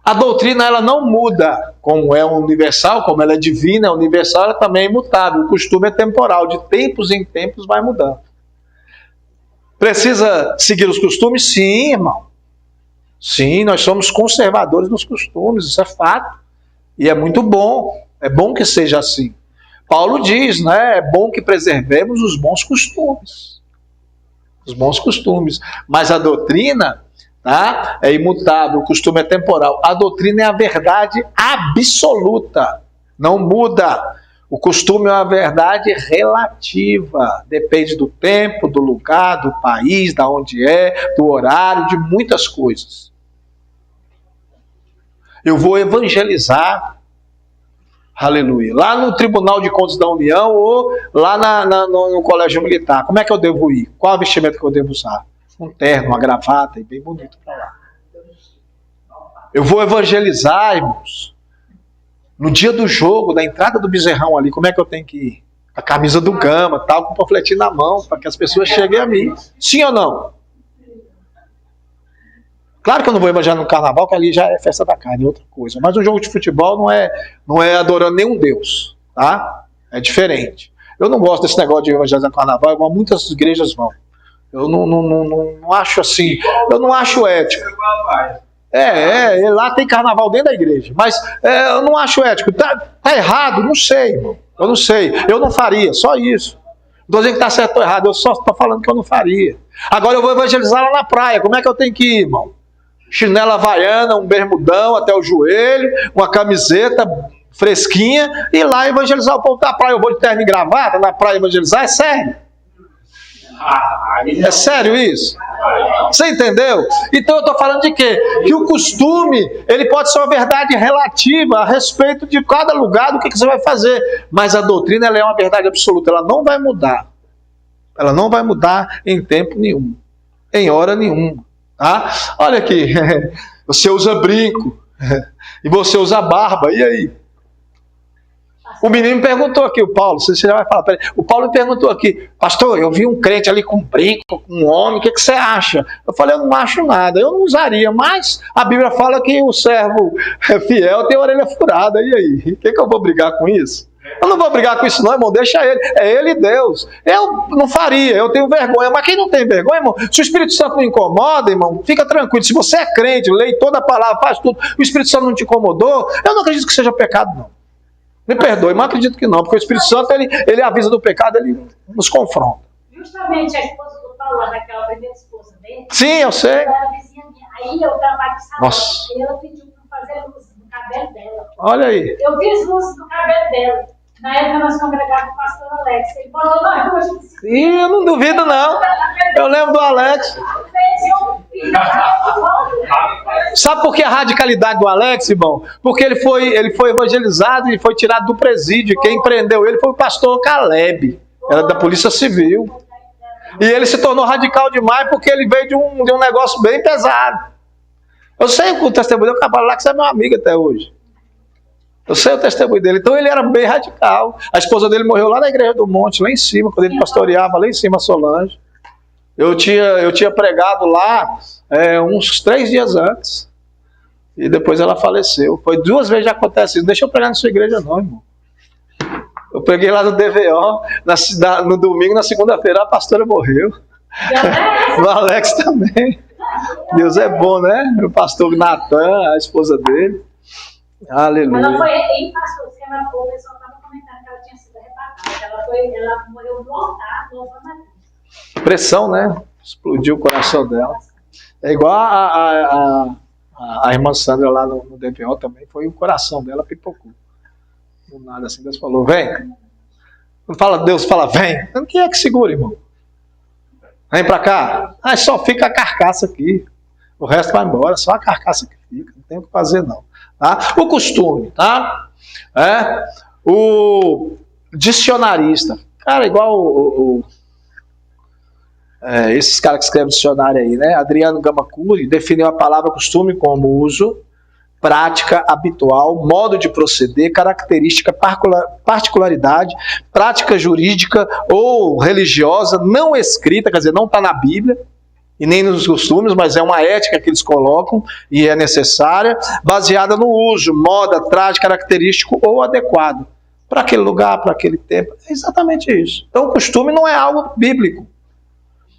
A doutrina ela não muda, como é universal, como ela é divina, é universal, ela também é imutável. O costume é temporal, de tempos em tempos vai mudando. Precisa seguir os costumes? Sim, irmão. Sim, nós somos conservadores dos costumes, isso é fato. E é muito bom, é bom que seja assim. Paulo diz, né? É bom que preservemos os bons costumes. Os bons costumes. Mas a doutrina, tá? É imutável, o costume é temporal. A doutrina é a verdade absoluta. Não muda. O costume é uma verdade relativa. Depende do tempo, do lugar, do país, da onde é, do horário, de muitas coisas. Eu vou evangelizar, aleluia, lá no Tribunal de Contas da União ou lá no Colégio Militar. Como é que eu devo ir? Qual a vestimenta que eu devo usar? Um terno, uma gravata e bem bonito para lá. Eu vou evangelizar, irmãos, no dia do jogo, na entrada do Bezerrão ali. Como é que eu tenho que ir? A camisa do Gama, tal, com o panfletinho na mão, para que as pessoas cheguem a mim. Sim ou não? Claro que eu não vou evangelizar no carnaval, que ali já é festa da carne, é outra coisa. Mas um jogo de futebol não é adorando nenhum Deus, tá? É diferente. Eu não gosto desse negócio de evangelizar no carnaval, igual muitas igrejas vão. Eu não acho assim, eu não acho ético. Lá tem carnaval dentro da igreja, mas eu não acho ético. Tá errado? Não sei, irmão. Eu não sei. Eu não faria, só isso. Não estou dizendo que está certo ou errado, eu só estou falando que eu não faria. Agora eu vou evangelizar lá na praia, como é que eu tenho que ir, irmão? Chinela havaiana, um bermudão até o joelho, uma camiseta fresquinha, e lá evangelizar o povo da praia. Eu vou de terno e gravata na praia evangelizar? É sério? É sério isso? Você entendeu? Então eu estou falando de quê? Que o costume, ele pode ser uma verdade relativa a respeito de cada lugar, do que você vai fazer. Mas a doutrina, ela é uma verdade absoluta, ela não vai mudar. Ela não vai mudar em tempo nenhum, em hora nenhuma. Tá? Olha aqui, você usa brinco e você usa barba, e aí? O menino me perguntou aqui, o Paulo, você já vai falar para ele. O Paulo me perguntou aqui, pastor, eu vi um crente ali com brinco, com um homem, o que você acha? Eu falei, eu não acho nada, eu não usaria, mas a Bíblia fala que o servo fiel tem a orelha furada, e aí? O que eu vou brigar com isso? Eu não vou brigar com isso não, irmão, deixa ele, é ele e Deus. Eu não faria, eu tenho vergonha, mas quem não tem vergonha, irmão, se o Espírito Santo não incomoda, irmão, fica tranquilo, se você é crente, lê toda a palavra, faz tudo, o Espírito Santo não te incomodou, eu não acredito que seja pecado não. Me perdoe, mas acredito que não, porque o Espírito Santo, ele avisa do pecado, ele nos confronta. Justamente a esposa do Paulo, daquela primeira esposa dele, sim, eu sei. Ela era vizinha minha, aí eu trabalho de salão, Nossa. aí ela pediu para fazer luz no cabelo dela. Olha aí. Eu fiz luz no cabelo dela. Na época nós congregávamos com o pastor Alex. Ele falou, nós hoje. Ih, eu não duvido não. Eu lembro do Alex. Sabe por que a radicalidade do Alex, irmão? Porque ele foi evangelizado e foi tirado do presídio. Quem prendeu ele foi o pastor Caleb. Era da Polícia Civil. E ele se tornou radical demais porque ele veio de um negócio bem pesado. Eu sei o testemunho do Cabral lá, que você é meu amigo até hoje. Eu sei o testemunho dele. Então ele era bem radical. A esposa dele morreu lá na Igreja do Monte, lá em cima, quando ele pastoreava lá em cima, Solange. Eu tinha pregado lá uns 3 dias antes. E depois ela faleceu. Foi 2 vezes já acontece isso. Deixa eu pregar na sua igreja não, irmão. Eu preguei lá no DVO, no domingo, na segunda-feira a pastora morreu. O Alex também. Deus é bom, né? O pastor Natan, a esposa dele. Aleluia. Ela foi em pastor, o pessoal estava comentando que ela tinha sido arrebatada. Ela morreu no altar, no altar. Pressão, né? Explodiu o coração dela. É igual a irmã Sandra lá no DVO também, foi o coração dela pipocou. Do nada assim, Deus falou, vem. Não fala, Deus fala, vem. Quem é que segura, irmão? Vem pra cá. Só fica a carcaça aqui. O resto vai embora, só a carcaça que fica. Não tem o que fazer não. Tá? O costume, tá? O dicionarista. Cara, igual esses caras que escrevem dicionário aí, né? Adriano Gamacuri definiu a palavra costume como uso prática habitual, modo de proceder, característica, particularidade, prática jurídica ou religiosa não escrita, quer dizer, não está na Bíblia e nem nos costumes, mas é uma ética que eles colocam e é necessária, baseada no uso, moda, traje característico ou adequado para aquele lugar, para aquele tempo. É exatamente isso. Então o costume não é algo bíblico.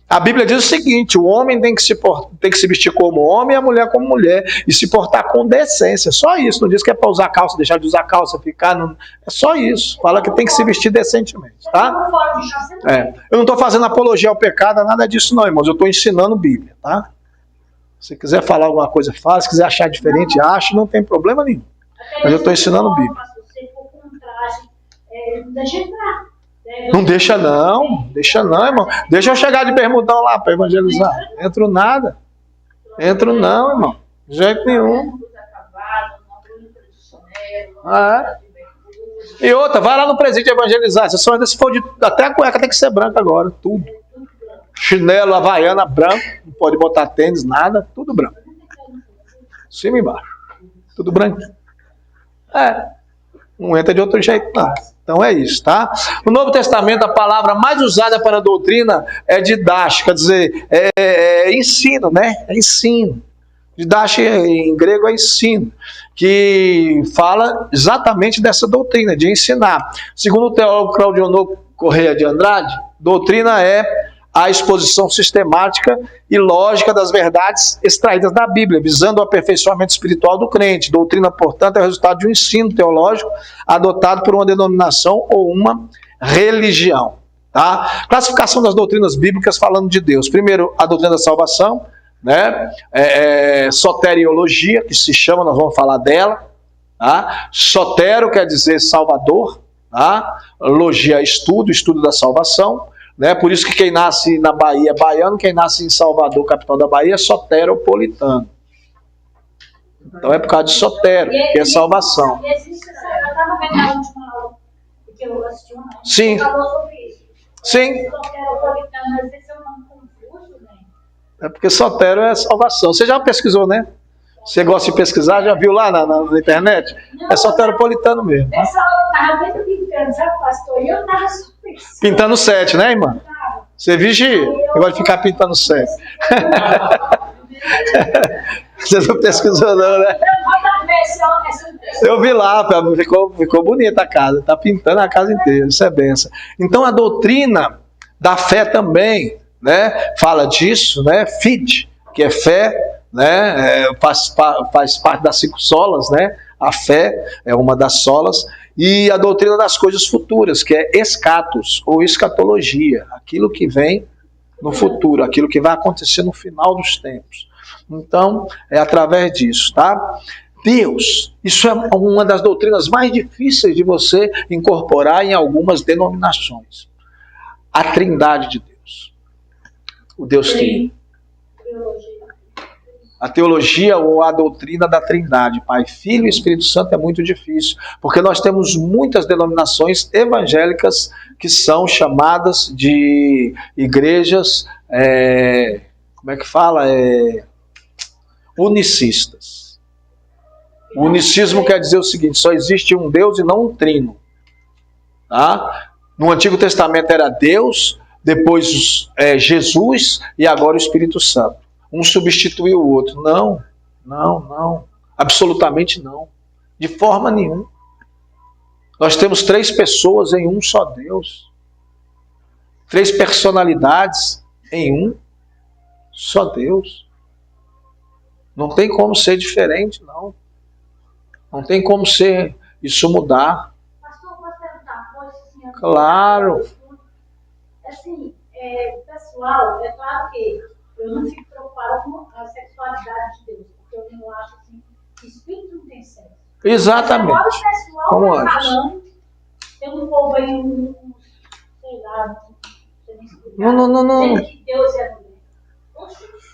A Bíblia diz o seguinte: o homem tem que se vestir como homem e a mulher como mulher e se portar com decência. Só isso. Não diz que é para usar calça, deixar de usar calça, ficar. Não... É só isso. Fala que tem que se vestir decentemente. Tá? Eu não estou fazendo apologia ao pecado, nada disso não, irmãos. Eu estou ensinando Bíblia. Tá? Se quiser falar alguma coisa, fala. Se quiser achar diferente, ache. Não tem problema nenhum. Mas eu estou ensinando Bíblia. Não deixa não, irmão. Deixa eu chegar de bermudão lá para evangelizar. Entro nada. Entro não, irmão. De jeito nenhum. E outra, vai lá no presídio evangelizar. Você só ainda se for de... Até a cueca tem que ser branca agora, tudo. Chinelo, havaiana, branco. Não pode botar tênis, nada. Tudo branco. Cima e embaixo. Tudo branco. Não entra de outro jeito, não. Então é isso, tá? No Novo Testamento, a palavra mais usada para a doutrina é didática, quer dizer, ensino, né? É ensino. Didática em grego é ensino, que fala exatamente dessa doutrina, de ensinar. Segundo o teólogo Claudionor Correia de Andrade, doutrina é a exposição sistemática e lógica das verdades extraídas da Bíblia, visando o aperfeiçoamento espiritual do crente. Doutrina, portanto, é o resultado de um ensino teológico adotado por uma denominação ou uma religião. Tá? Classificação das doutrinas bíblicas falando de Deus. Primeiro, a doutrina da salvação, né? Soteriologia, que se chama, nós vamos falar dela. Tá? Sotero quer dizer salvador. Tá? Logia, estudo da salvação. Né? Por isso que quem nasce na Bahia é baiano, quem nasce em Salvador, capital da Bahia, é soteropolitano. Então é por causa de sotero, que é salvação. Eu estava vendo a última aula que eu assisti, sim. Falou sobre isso. Sim. Soteropolitano, mas esse é um nome confuso, né? É porque sotero é salvação. Você já pesquisou, né? Você gosta de pesquisar? Já viu lá na internet? Não, é soteropolitano mesmo. Nessa hora eu estava bem pintando, sabe, pastor? E eu estava super... Pintando 7, né, irmã? Você vigia? Eu gosto de ficar pintando 7. Você não pesquisou não, né? Eu vi lá, ficou bonita a casa. Está pintando a casa inteira, isso é benção. Então a doutrina da fé também, né, fala disso, né? Fide, que é fé, né? Faz parte das 5 solas, né? A fé é uma das solas. E a doutrina das coisas futuras, que é escatos, ou escatologia, aquilo que vem no futuro, aquilo que vai acontecer no final dos tempos. Então, é através disso, tá? Deus, isso é uma das doutrinas mais difíceis de você incorporar em algumas denominações. A trindade de Deus. O Deus Trino. A teologia ou a doutrina da trindade, Pai, Filho e Espírito Santo, é muito difícil, porque nós temos muitas denominações evangélicas que são chamadas de igrejas, como é que fala? Unicistas. O unicismo quer dizer o seguinte: só existe um Deus e não um trino. Tá? No Antigo Testamento era Deus, depois Jesus e agora o Espírito Santo. Um substituiu o outro. Não. Absolutamente não. De forma nenhuma. Nós temos 3 pessoas em um só Deus. 3 personalidades em um só Deus. Não tem como ser diferente, não. Não tem como ser isso mudar. Pastor, posso perguntar uma coisa, senhor? Claro. Assim, pessoal, é claro que eu não fico preocupada com a sexualidade de Deus, porque eu não acho assim, que espírito não tem sexo. Exatamente. Agora o pessoal como tá antes. falando, tem um povo aí, sei lá, Não. dizendo que Deus é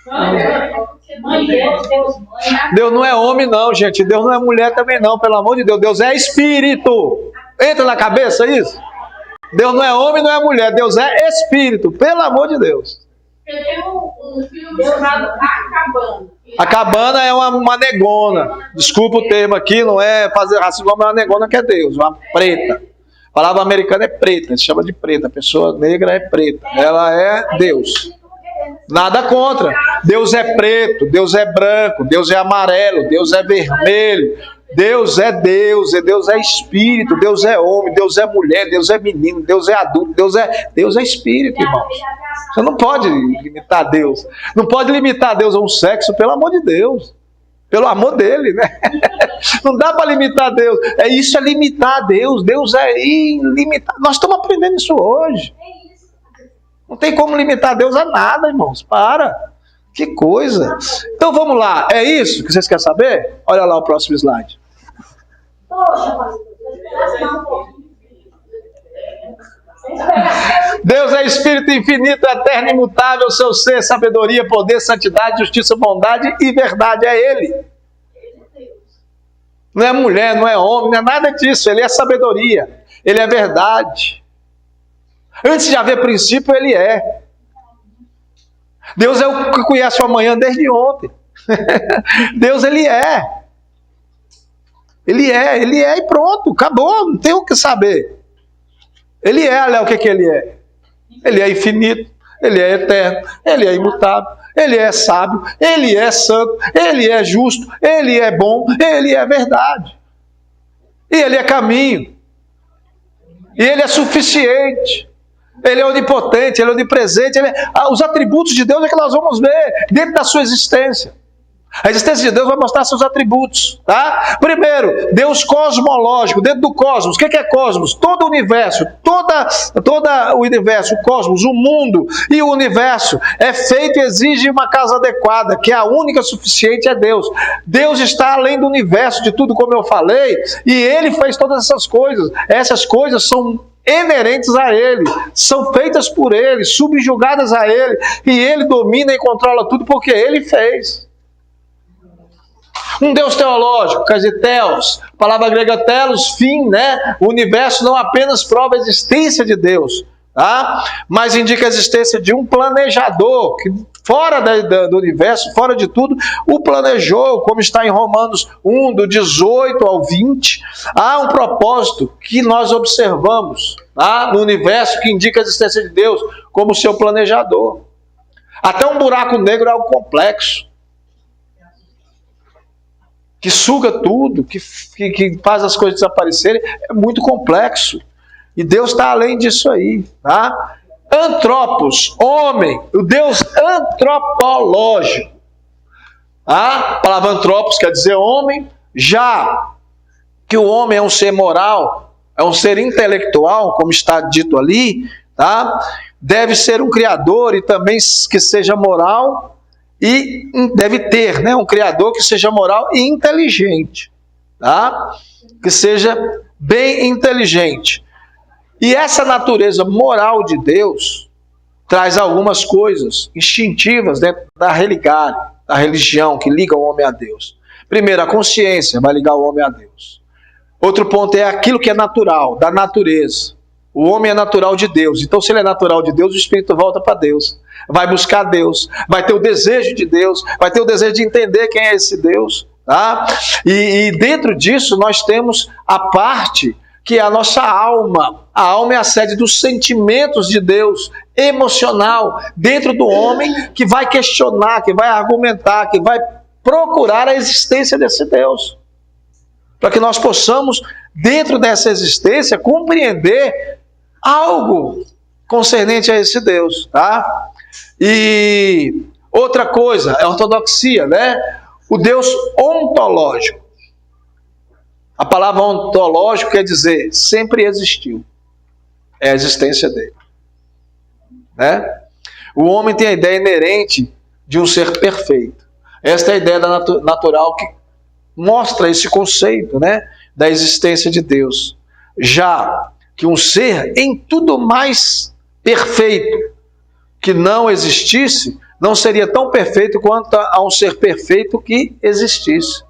mulher. Mãe, Deus, mãe. Deus não é homem não, gente. Deus não é mulher também não, pelo amor de Deus. Deus é espírito. Entra na cabeça isso? Deus não é homem, não é mulher. Deus é espírito, pelo amor de Deus. Eu tenho um filme chamado Acabando. A cabana é uma negona. Desculpa o termo aqui, não é fazer racismo, mas é uma negona que é Deus, uma preta. A palavra americana é preta, se chama de preta. A pessoa negra é preta. Ela é Deus. Nada contra. Deus é preto, Deus é branco, Deus é amarelo, Deus é vermelho. Deus é Deus, Deus é espírito, Deus é homem, Deus é mulher, Deus é menino, Deus é adulto, Deus é espírito, irmãos. Você não pode limitar Deus. Não pode limitar Deus a um sexo, pelo amor de Deus. Pelo amor dele, né? Não dá para limitar Deus. Isso é limitar Deus. Deus é ilimitado. Nós estamos aprendendo isso hoje. Não tem como limitar Deus a nada, irmãos. Para. Que coisa. Então vamos lá. É isso que vocês querem saber? Olha lá o próximo slide. Poxa, Deus é Espírito infinito, eterno, imutável, seu ser, sabedoria, poder, santidade, justiça, bondade e verdade. É Ele. Não é mulher, não é homem, não é nada disso. Ele é sabedoria. Ele é verdade. Antes de haver princípio, Ele é. Deus é o que conhece o amanhã desde ontem. Deus, Ele é. Ele é e pronto, acabou, não tem o que saber. Ele é, olha o que Ele é. Ele é infinito, Ele é eterno, Ele é imutável, Ele é sábio, Ele é santo, Ele é justo, Ele é bom, Ele é verdade. E Ele é caminho. E Ele é suficiente. Ele é onipotente, Ele é onipresente. Os atributos de Deus é que nós vamos ver dentro da sua existência. A existência de Deus vai mostrar seus atributos, tá? Primeiro, Deus cosmológico, dentro do cosmos. O que é cosmos? Todo o universo, todo o universo, o cosmos, o mundo e o universo é feito e exige uma casa adequada, que a única suficiente é Deus. Deus está além do universo, de tudo como eu falei, e Ele fez todas essas coisas. Essas coisas são inerentes a Ele, são feitas por Ele, subjugadas a Ele, e Ele domina e controla tudo porque Ele fez. Um Deus teológico, quer dizer, teos, palavra grega telos, fim, né? O universo não apenas prova a existência de Deus, tá? Mas indica a existência de um planejador, que fora do universo, fora de tudo, o planejou, como está em Romanos 1, do 18 ao 20. Há um propósito que nós observamos, tá? No universo, que indica a existência de Deus como seu planejador. Até um buraco negro é algo complexo, que suga tudo, que faz as coisas desaparecerem, é muito complexo. E Deus está além disso aí, tá? Antropos, homem, o Deus antropológico. A palavra antropos quer dizer homem, já que o homem é um ser moral, é um ser intelectual, como está dito ali, tá? Deve ser um criador e também que seja moral. E deve ter, né, um criador que seja moral e inteligente, tá? Que seja bem inteligente. E essa natureza moral de Deus traz algumas coisas instintivas dentro da religião que liga o homem a Deus. Primeiro, a consciência vai ligar o homem a Deus. Outro ponto é aquilo que é natural, da natureza. O homem é natural de Deus. Então, se ele é natural de Deus, o espírito volta para Deus. Vai buscar Deus. Vai ter o desejo de Deus. Vai ter o desejo de entender quem é esse Deus. Tá? E dentro disso, nós temos a parte que é a nossa alma. A alma é a sede dos sentimentos de Deus, emocional, dentro do homem, que vai questionar, que vai argumentar, que vai procurar a existência desse Deus. Para que nós possamos, dentro dessa existência, compreender algo concernente a esse Deus, tá? E outra coisa, é a ortodoxia, né? O Deus ontológico. A palavra ontológico quer dizer sempre existiu. É a existência dele, né? O homem tem a ideia inerente de um ser perfeito. Esta é a ideia da natural que mostra esse conceito, né, da existência de Deus. Já que um ser em tudo mais perfeito que não existisse, não seria tão perfeito quanto a um ser perfeito que existisse.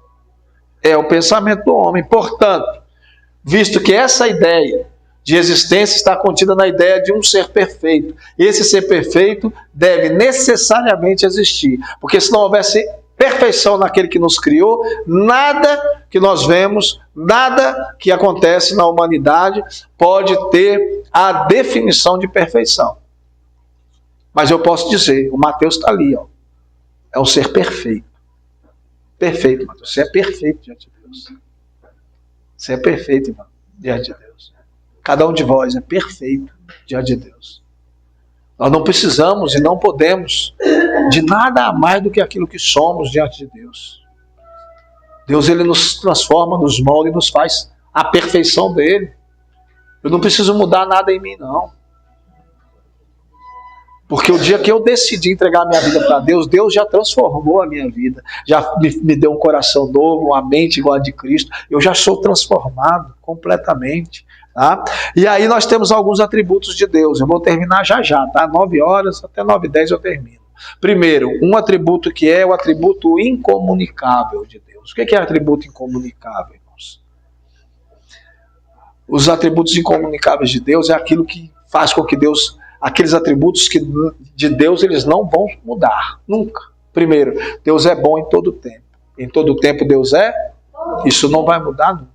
É o pensamento do homem. Portanto, visto que essa ideia de existência está contida na ideia de um ser perfeito, esse ser perfeito deve necessariamente existir, porque se não houvesse perfeição naquele que nos criou, nada que nós vemos, nada que acontece na humanidade pode ter a definição de perfeição. Mas eu posso dizer, o Mateus está ali, ó, é um ser perfeito. Perfeito, Mateus. Você é perfeito diante de Deus. Você é perfeito, irmão, diante de Deus. Cada um de vós é perfeito diante de Deus. Nós não precisamos e não podemos de nada a mais do que aquilo que somos diante de Deus. Deus, ele nos transforma, nos molda e nos faz a perfeição dele. Eu não preciso mudar nada em mim, não. Porque o dia que eu decidi entregar a minha vida para Deus, Deus já transformou a minha vida. Já me deu um coração novo, uma mente igual a de Cristo. Eu já sou transformado completamente. Tá? E aí nós temos alguns atributos de Deus. Eu vou terminar já, tá? 9 horas, até 9h10 eu termino. Primeiro, um atributo que é o atributo incomunicável de Deus. O que é atributo incomunicável, irmãos? Os atributos incomunicáveis de Deus é aquilo que faz com que Deus, aqueles atributos que de Deus eles não vão mudar, nunca. Primeiro, Deus é bom em todo tempo. Em todo tempo Deus é, isso não vai mudar nunca.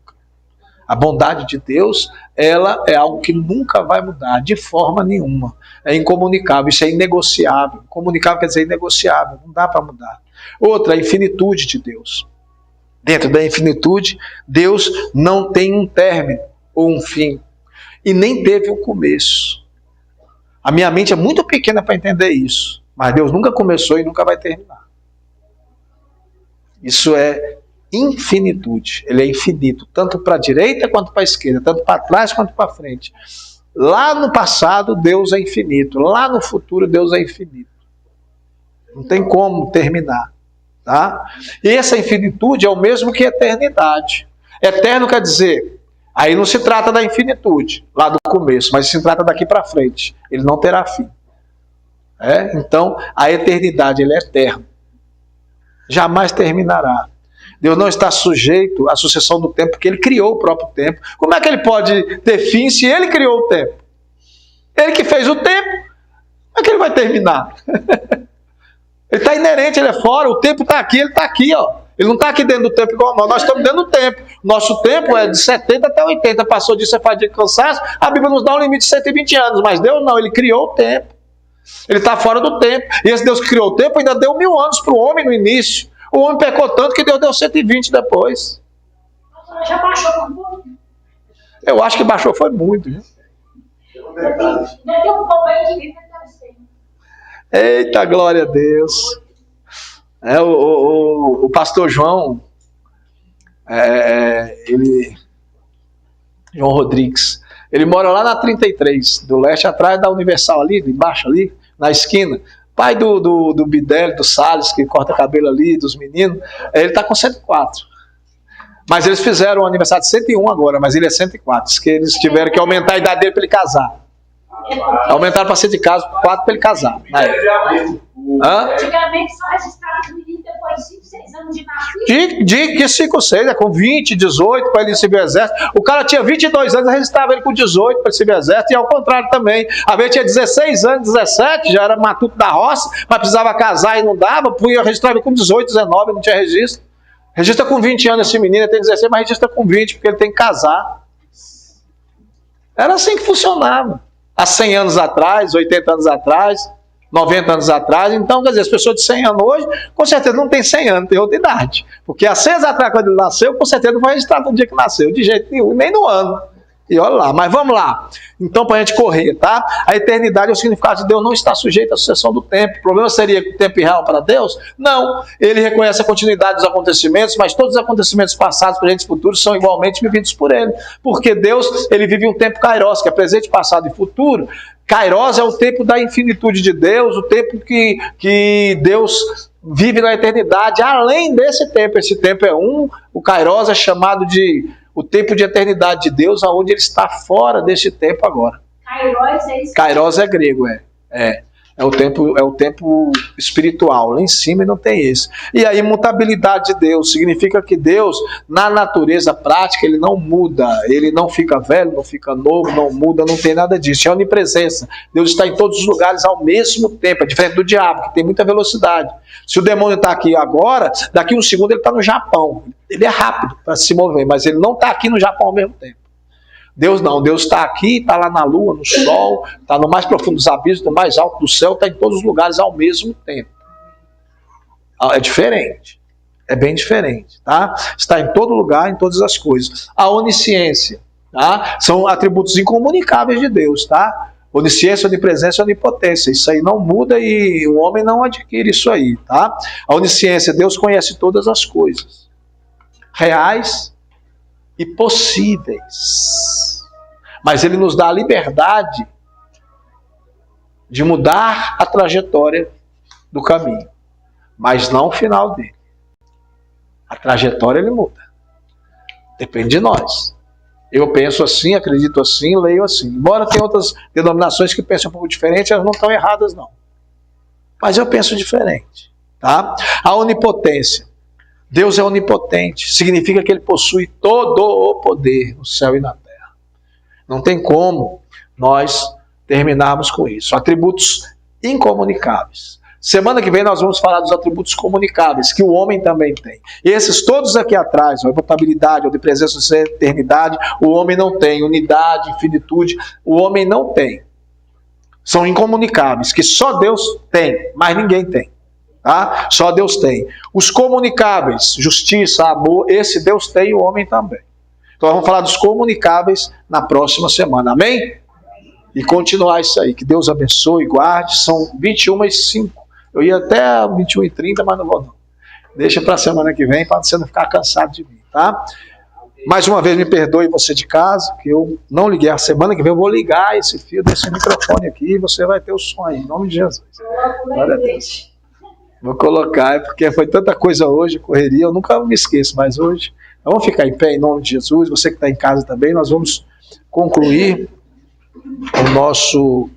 A bondade de Deus, ela é algo que nunca vai mudar, de forma nenhuma. É incomunicável, isso é inegociável. Comunicável quer dizer inegociável, não dá para mudar. Outra, a infinitude de Deus. Dentro da infinitude, Deus não tem um término ou um fim. E nem teve um começo. A minha mente é muito pequena para entender isso. Mas Deus nunca começou e nunca vai terminar. Isso é infinitude, ele é infinito, tanto para a direita quanto para a esquerda, tanto para trás quanto para frente. Lá no passado, Deus é infinito, lá no futuro, Deus é infinito. Não tem como terminar. Tá? E essa infinitude é o mesmo que eternidade. Eterno quer dizer, aí não se trata da infinitude, lá do começo, mas se trata daqui para frente. Ele não terá fim. Então, a eternidade, ele é eterno. Jamais terminará. Deus não está sujeito à sucessão do tempo, porque ele criou o próprio tempo. Como é que ele pode ter fim se ele criou o tempo? Ele que fez o tempo, como é que ele vai terminar? Ele está inerente, ele é fora, o tempo está aqui, ele está aqui, ó. Ele não está aqui dentro do tempo igual nós estamos dentro do tempo. Nosso tempo é de 70 até 80, passou disso é fadiga e cansaço, a Bíblia nos dá um limite de 120 anos, mas Deus não, ele criou o tempo. Ele está fora do tempo. E esse Deus que criou o tempo ainda deu 1000 anos para o homem no início. O homem pecou tanto que Deus deu 120 depois. Já baixou um pouco? Eu acho que baixou foi muito. Viu? Ainda tem um pouco aí de vida que deve ser. Eita, glória a Deus. O pastor João, João Rodrigues, ele mora lá na 33 do leste, atrás da Universal ali, embaixo ali, na esquina. Pai do Bidel, do Salles, que corta cabelo ali, dos meninos, ele está com 104. Mas eles fizeram o aniversário de 101 agora, mas ele é 104. Diz que eles tiveram que aumentar a idade dele para ele casar. Aumentaram para 104 para ele casar. Antigamente só registrava os meninos depois de 5, 6 anos de nascido. De que 5, 6, é com 20, 18 para ele servir o exército. O cara tinha 22 anos, registrava ele com 18 para ele servir o exército, e ao contrário também. A vez tinha 16 anos, 17, já era matuto da roça, mas precisava casar e não dava, punha registrar ele com 18, 19, não tinha registro. Registra com 20 anos esse menino, ele tem 16, mas registra com 20, porque ele tem que casar. Era assim que funcionava. Há 100 anos atrás, 80 anos atrás, 90 anos atrás. Então, quer dizer, as pessoas de 100 anos hoje, com certeza não tem 100 anos, tem outra idade. Porque há 100 anos atrás, quando ele nasceu, com certeza não foi registrado no dia que nasceu, de jeito nenhum, nem no ano. E olha lá, mas vamos lá. Então, para a gente correr, tá? A eternidade é o significado de Deus não está sujeito à sucessão do tempo. O problema seria o tempo irreal para Deus? Não. Ele reconhece a continuidade dos acontecimentos, mas todos os acontecimentos passados, presentes e futuros são igualmente vividos por ele. Porque Deus, ele vive um tempo kairos, que é presente, passado e futuro. Kairos é o tempo da infinitude de Deus, o tempo que Deus vive na eternidade. Além desse tempo, esse tempo é o kairos é chamado de o tempo de eternidade de Deus, aonde ele está fora desse tempo agora. Kairos é isso? Kairos é grego, é É o tempo espiritual. Lá em cima não tem esse. E a imutabilidade de Deus significa que Deus, na natureza prática, ele não muda. Ele não fica velho, não fica novo, não muda, não tem nada disso. É onipresença. Deus está em todos os lugares ao mesmo tempo. É diferente do diabo, que tem muita velocidade. Se o demônio está aqui agora, daqui um segundo ele está no Japão. Ele é rápido para se mover, mas ele não está aqui no Japão ao mesmo tempo. Deus não, Deus está aqui, está lá na lua, no sol, está no mais profundo dos abismos, no mais alto do céu, está em todos os lugares ao mesmo tempo. É diferente, é bem diferente, tá? Está em todo lugar, em todas as coisas. A onisciência, tá? São atributos incomunicáveis de Deus, tá? Onisciência, onipresença e onipotência, isso aí não muda e o homem não adquire isso aí, tá? A onisciência, Deus conhece todas as coisas, reais e possíveis. Mas ele nos dá a liberdade de mudar a trajetória do caminho, mas não o final dele. A trajetória ele muda. Depende de nós. Eu penso assim, acredito assim, leio assim. Embora tenha outras denominações que pensam um pouco diferente, elas não estão erradas não. Mas eu penso diferente, tá? A onipotência. Deus é onipotente, significa que ele possui todo o poder no céu e na terra. Não tem como nós terminarmos com isso. Atributos incomunicáveis. Semana que vem nós vamos falar dos atributos comunicáveis, que o homem também tem. E esses todos aqui atrás, a imutabilidade, a onipresença, a eternidade, o homem não tem. Unidade, infinitude, o homem não tem. São incomunicáveis, que só Deus tem, mas ninguém tem. Tá? Só Deus tem. Os comunicáveis, justiça, amor, esse Deus tem e o homem também. Então vamos falar dos comunicáveis na próxima semana, amém? E continuar isso aí, que Deus abençoe e guarde. São 21h05. Eu ia até 21h30, mas não vou não. Deixa para a semana que vem, para você não ficar cansado de mim, tá? Mais uma vez me perdoe você de casa, que eu não liguei. A semana que vem eu vou ligar esse fio desse microfone aqui e você vai ter o som aí, em nome de Jesus. Glória a Deus. Vou colocar, é porque foi tanta coisa hoje, correria, eu nunca me esqueço, mas hoje... Vamos ficar em pé em nome de Jesus. Você que está em casa também, nós vamos concluir o nosso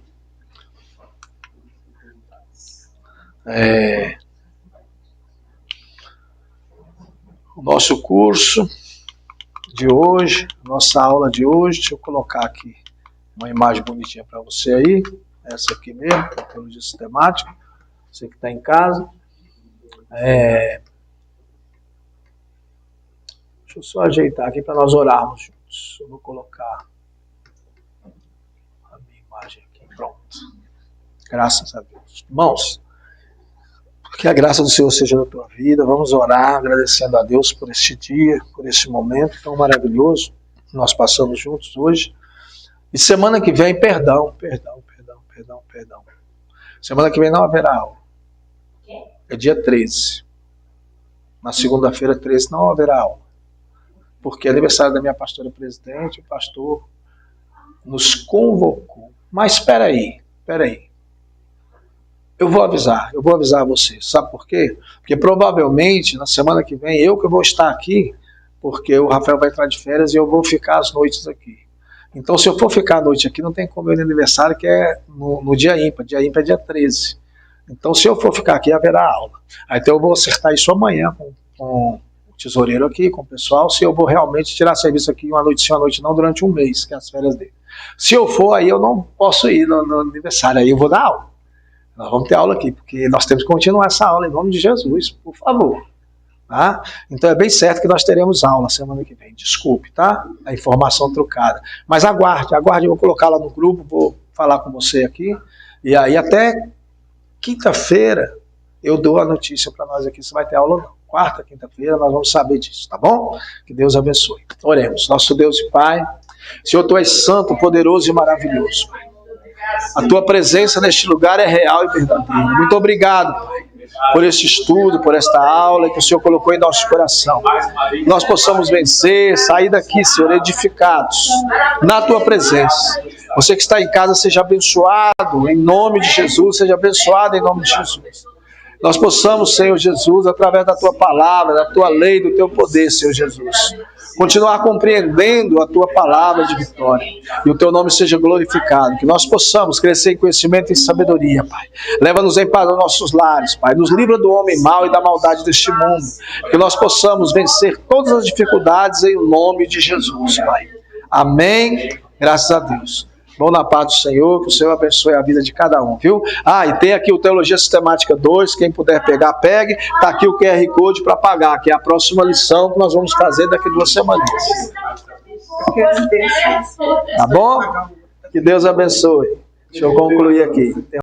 curso de hoje, nossa aula de hoje. Deixa eu colocar aqui uma imagem bonitinha para você aí. Essa aqui mesmo, teologia sistemática. Você que está em casa. Deixa eu só ajeitar aqui para nós orarmos juntos. Eu vou colocar a minha imagem aqui. Pronto. Graças a Deus. Irmãos, que a graça do Senhor seja na tua vida. Vamos orar agradecendo a Deus por este dia, por este momento tão maravilhoso que nós passamos juntos hoje. E semana que vem, perdão. Semana que vem não haverá aula. É dia 13. Na segunda-feira, 13, não haverá aula. Porque é aniversário da minha pastora presidente, o pastor nos convocou. Mas espera aí. Eu vou avisar você. Sabe por quê? Porque provavelmente na semana que vem eu que vou estar aqui, porque o Rafael vai entrar de férias e eu vou ficar às noites aqui. Então se eu for ficar à noite aqui, não tem como eu ir no aniversário, que é no dia ímpar. Dia ímpar é dia 13. Então se eu for ficar aqui, haverá aula. Então eu vou acertar isso amanhã com tesoureiro aqui, com o pessoal, se eu vou realmente tirar serviço aqui uma noite sim, uma noite não, durante um mês, que é as férias dele. Se eu for, aí eu não posso ir no aniversário, aí eu vou dar aula. Nós vamos ter aula aqui, porque nós temos que continuar essa aula em nome de Jesus, por favor. Tá? Então é bem certo que nós teremos aula semana que vem, desculpe, tá? A informação trocada. Mas aguarde, eu vou colocar lá no grupo, vou falar com você aqui, e aí até quinta-feira eu dou a notícia para nós aqui se vai ter aula ou não. Quarta, quinta-feira, nós vamos saber disso, tá bom? Que Deus abençoe. Oremos. Nosso Deus e Pai, Senhor, Tu és santo, poderoso e maravilhoso, Pai. A Tua presença neste lugar é real e verdadeira. Muito obrigado, Pai, por este estudo, por esta aula que o Senhor colocou em nosso coração. Que nós possamos vencer, sair daqui, Senhor, edificados na Tua presença. Você que está em casa, seja abençoado em nome de Jesus, seja abençoado em nome de Jesus. nós possamos, Senhor Jesus, através da Tua palavra, da Tua lei, do Teu poder, Senhor Jesus, continuar compreendendo a Tua palavra de vitória. E o Teu nome seja glorificado. Que nós possamos crescer em conhecimento e em sabedoria, Pai. Leva-nos em paz aos nossos lares, Pai. Nos livra do homem mau e da maldade deste mundo. Que nós possamos vencer todas as dificuldades em nome de Jesus, Pai. Amém. Graças a Deus. Vão na paz do Senhor, que o Senhor abençoe a vida de cada um, viu? E tem aqui o Teologia Sistemática 2, quem puder pegar, pegue. Está aqui o QR Code para pagar, que é a próxima lição que nós vamos fazer daqui 2 semanas. Tá bom? Que Deus abençoe. Deixa eu concluir aqui.